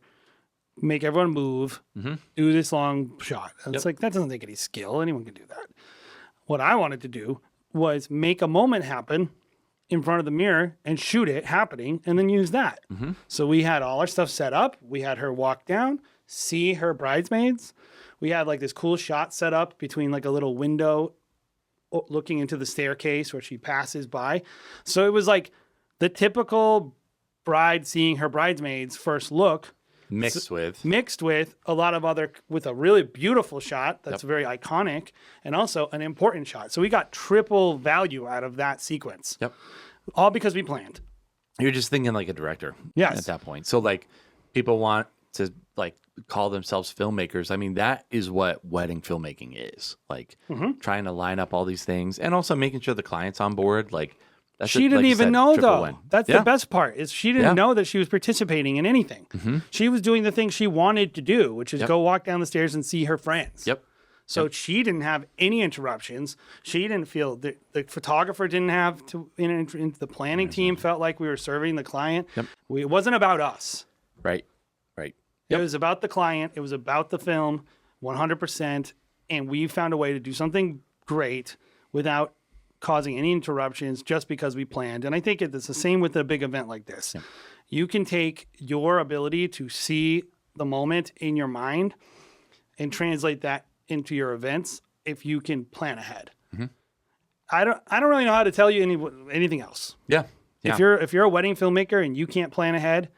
make everyone move, do this long shot. And it's that doesn't take any skill. Anyone can do that. What I wanted to do was make a moment happen in front of the mirror and shoot it happening and then use that. Mm-hmm. So we had all our stuff set up. We had her walk down, see her bridesmaids. We had this cool shot set up between a little window looking into the staircase where she passes by. So it was the typical bride seeing her bridesmaids first look, Mixed with a lot of with a really beautiful shot that's very iconic, and also an important shot. So we got triple value out of that sequence. Yep. All because we planned. You're just thinking like a director. Yes. At that point. So people want to call themselves filmmakers. I mean, that is what wedding filmmaking is. Trying to line up all these things and also making sure the client's on board. She didn't even know, though. Win. That's the best part, is she didn't know that she was participating in anything. Mm-hmm. She was doing the thing she wanted to do, which is go walk down the stairs and see her friends. Yep. So she didn't have any interruptions. She didn't feel, the photographer didn't have to, the planning team felt like we were serving the client. Yep. It wasn't about us. Right. It was about the client. It was about the film, 100%. And we found a way to do something great without causing any interruptions, just because we planned. And I think it's the same with a big event like this. Yeah. You can take your ability to see the moment in your mind and translate that into your events if you can plan ahead. Mm-hmm. I don't really know how to tell you anything else. Yeah. If you're a wedding filmmaker and you can't plan ahead,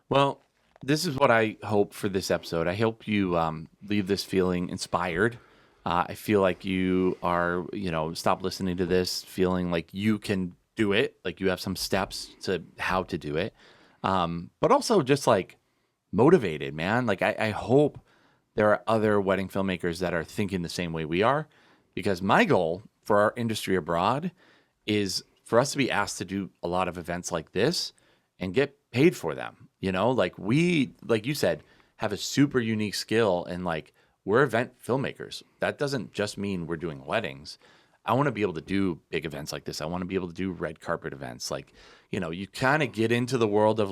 well, this is what I hope for this episode. I hope you leave this feeling inspired. I feel like you are, stop listening to this feeling like you can do it, like you have some steps to how to do it. But also just motivated, man. I hope there are other wedding filmmakers that are thinking the same way we are, because my goal for our industry abroad is for us to be asked to do a lot of events like this and get paid for them. We, like you said, have a super unique skill, and we're event filmmakers. That doesn't just mean we're doing weddings. I want to be able to do big events like this. I want to be able to do red carpet events. You kind of get into the world of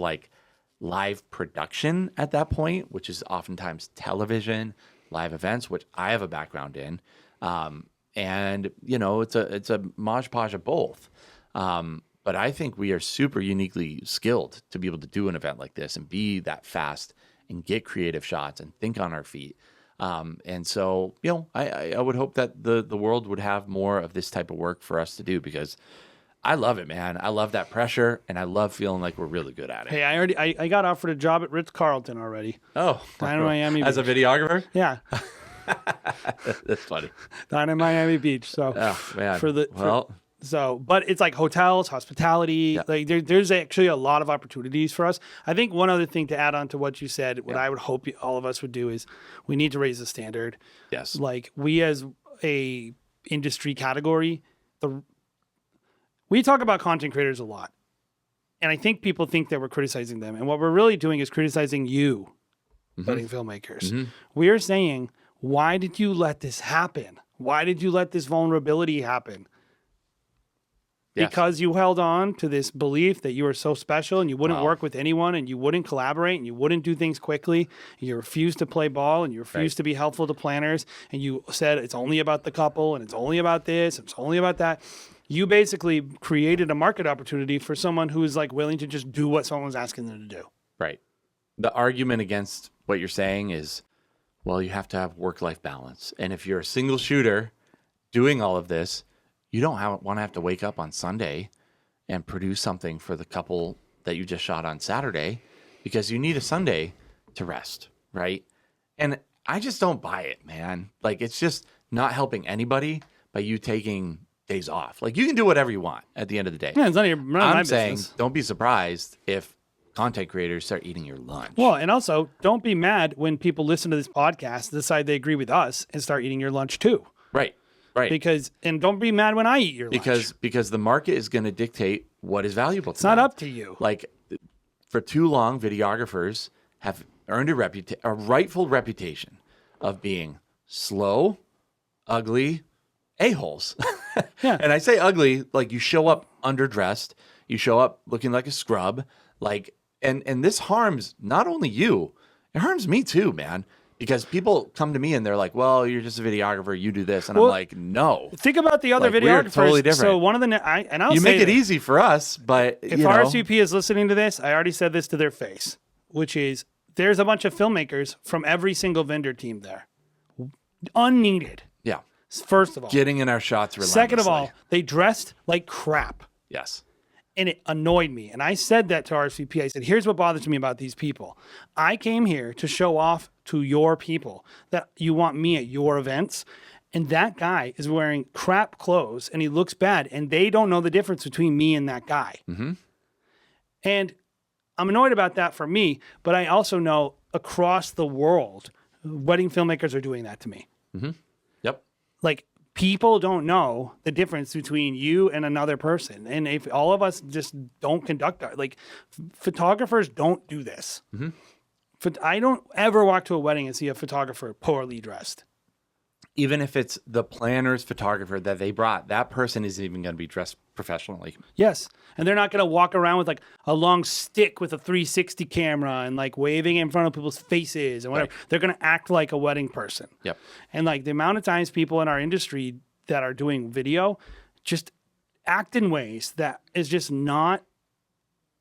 live production at that point, which is oftentimes television, live events, which I have a background in. And it's a modge podge of both. But I think we are super uniquely skilled to be able to do an event like this and be that fast and get creative shots and think on our feet. And so, I would hope that the world would have more of this type of work for us to do, because I love it, man. I love that pressure, and I love feeling like we're really good at it. Hey, I got offered a job at Ritz-Carlton already. Oh, down in Miami as Beach. A videographer? Yeah. That's funny. Down in Miami Beach. So, man. But it's hotels, hospitality. Yeah. There's actually a lot of opportunities for us. I think one other thing to add on to what you said, what I would hope all of us would do, is we need to raise the standard. Yes. We as a industry category, we talk about content creators a lot. And I think people think that we're criticizing them. And what we're really doing is criticizing you, wedding filmmakers. We are saying, why did you let this happen? Why did you let this vulnerability happen? Yes. Because you held on to this belief that you were so special and you wouldn't work with anyone and you wouldn't collaborate and you wouldn't do things quickly. And you refused to play ball and you refused to be helpful to planners. And you said it's only about the couple and it's only about this, it's only about that. You basically created a market opportunity for someone who is like willing to just do what someone's asking them to do. Right. The argument against what you're saying is, well, you have to have work-life balance. And if you're a single shooter doing all of this, you don't want to have to wake up on Sunday and produce something for the couple that you just shot on Saturday because you need a Sunday to rest, right? And I just don't buy it, man. Like, it's just not helping anybody by you taking days off. Like, you can do whatever you want at the end of the day. Yeah, it's none of my I'm saying business. don't be surprised if content creators start eating your lunch. Well, and also don't be mad when people listen to this podcast, decide they agree with us and start eating your lunch too. Right. Because, and don't be mad when I eat your lunch. Because the market is going to dictate what is valuable to It's not them. up to you. Like, for too long, videographers have earned a rightful reputation of being slow, ugly, a-holes. Yeah. And I say ugly, like you show up underdressed, you show up looking like a scrub, like, and this harms not only you, it harms me too, man. Because people come to me and they're like, well, you're just a videographer, you do this. And I'm like, no. Think about the other Like, we're videographers. totally different. So one of the, You make it easy for us, but If you know, RSVP is listening to this, I already said this to their face, which is there's a bunch of filmmakers from every single vendor team there. Unneeded. yeah, First of all. getting in our shots relentlessly. Second of all, they dressed like crap. yes. And it annoyed me. And I said that to RSVP. I said, here's what bothers me about these people. I came here to show off to your people that you want me at your events. And that guy is wearing crap clothes and he looks bad. And they don't know the difference between me and that guy. Mm-hmm. And I'm annoyed about that for me. But I also know across the world, wedding filmmakers are doing that to me. Mm-hmm. Yep. Like, people don't know the difference between you and another person. And if all of us just don't conduct our, like, photographers don't do this. Mm-hmm. I don't ever walk to a wedding and see a photographer poorly dressed. Even if it's the planner's photographer that they brought, that person isn't even going to be dressed professionally. Yes. And they're not going to walk around with like a long stick with a 360 camera and like waving in front of people's faces and whatever. Right. They're going to act like a wedding person. Yep. And like the amount of times people in our industry that are doing video just act in ways that is just not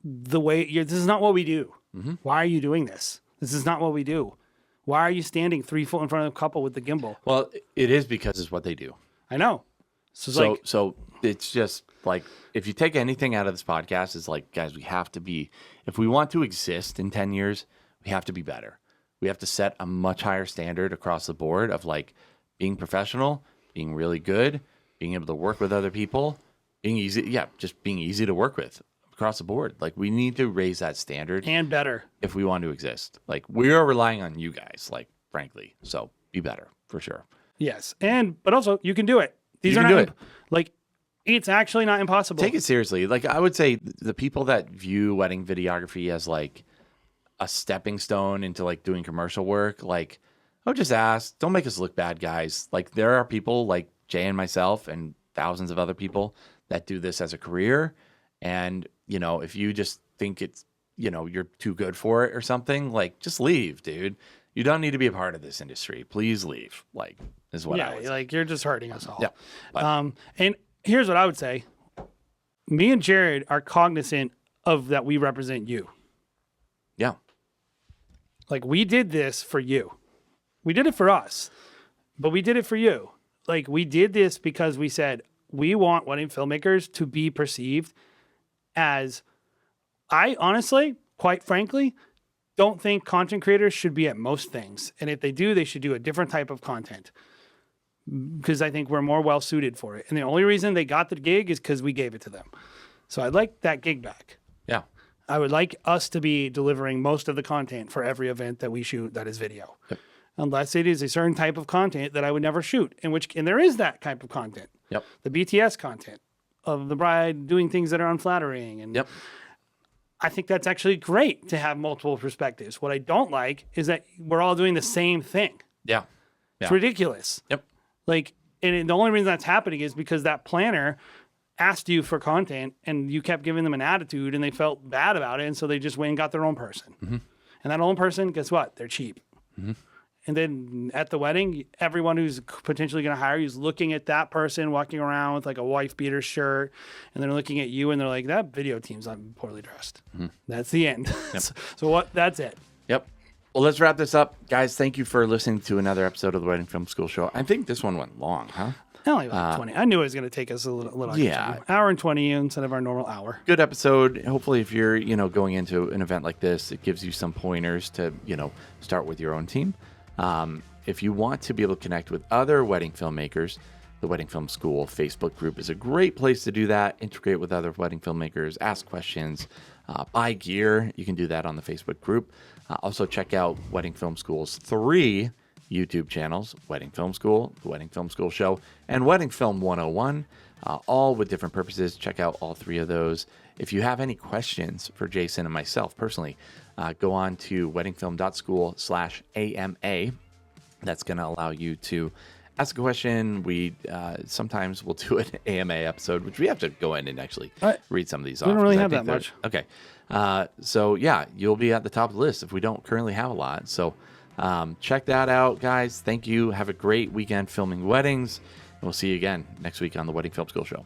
the way this is not what we do. Mm-hmm. Why are you doing this? This is not what we do. Why are you standing 3 foot in front of a couple with the gimbal? Well, it is because it's what they do. I know. So it's just like, if you take anything out of this podcast, it's like, guys, we have to be, if we want to exist in 10 years, we have to be better. We have to set a much higher standard across the board of like being professional, being really good, being able to work with other people, being easy. Yeah, just being easy to work with across the board. Like, we need to raise that standard and better if we want to exist. Like, we are relying on you guys, like, frankly. So be better for sure. Yes. But also you can do it. These You are can not do it. Like, it's actually not impossible. Take it seriously. Like, I would say the people that view wedding videography as like a stepping stone into like doing commercial work, like, I would just ask, don't make us look bad, guys. Like, there are people like Jay and myself and thousands of other people that do this as a career. And, you know, if you just think it's, you know, you're too good for it or something, like, just leave, dude. You don't need to be a part of this industry. Please leave. Like, is what I would say. Like, you're just hurting us all. Yeah. But, And here's what I would say. Me and Jared are cognizant of that we represent you. yeah. Like, we did this for you. We did it for us, but we did it for you. Like, we did this because we said, we want wedding filmmakers to be perceived as, I honestly, quite frankly, don't think content creators should be at most things. And if they do, they should do a different type of content because I think we're more well suited for it. And the only reason they got the gig is because we gave it to them. So I'd like that gig back. Yeah. I would like us to be delivering most of the content for every event that we shoot that is video. Yep. Unless it is a certain type of content that I would never shoot, and there is that type of content. Yep. The BTS content. of the bride doing things that are unflattering. And Yep. I think that's actually great to have multiple perspectives. What I don't like is that we're all doing the same thing. Yeah. It's ridiculous. Yep. Like, and the only reason that's happening is because that planner asked you for content and you kept giving them an attitude and they felt bad about it. And so they just went and got their own person. Mm-hmm. And that own person, guess what? They're cheap. Mm-hmm. And then at the wedding, everyone who's potentially going to hire you is looking at that person walking around with like a wife beater shirt. And they're looking at you and they're like, that video team's not poorly dressed. Mm-hmm. That's the end. Yep. That's it. Yep. Well, let's wrap this up. Guys, thank you for listening to another episode of the Wedding Film School Show. I think this one went long, huh? Only like 20. I knew it was going to take us a little yeah, hour and 20 instead of our normal hour. Good episode. Hopefully, if you're going into an event like this, it gives you some pointers to start with your own team. If you want to be able to connect with other wedding filmmakers, the Wedding Film School Facebook group is a great place to do that. Integrate with other wedding filmmakers, ask questions, buy gear. You can do that on the Facebook group. Also, check out Wedding Film School's 3 YouTube channels: Wedding Film School, The Wedding Film School Show, and Wedding Film 101, all with different purposes. Check out all 3 of those. If you have any questions for Jason and myself personally, go on to weddingfilm.school/AMA. That's going to allow you to ask a question. We sometimes will do an AMA episode, which we have to go in and actually read some of these off. We don't really have that much. Okay. So, yeah, you'll be at the top of the list if we don't currently have a lot. So, check that out, guys. Thank you. Have a great weekend filming weddings. And we'll see you again next week on the Wedding Film School Show.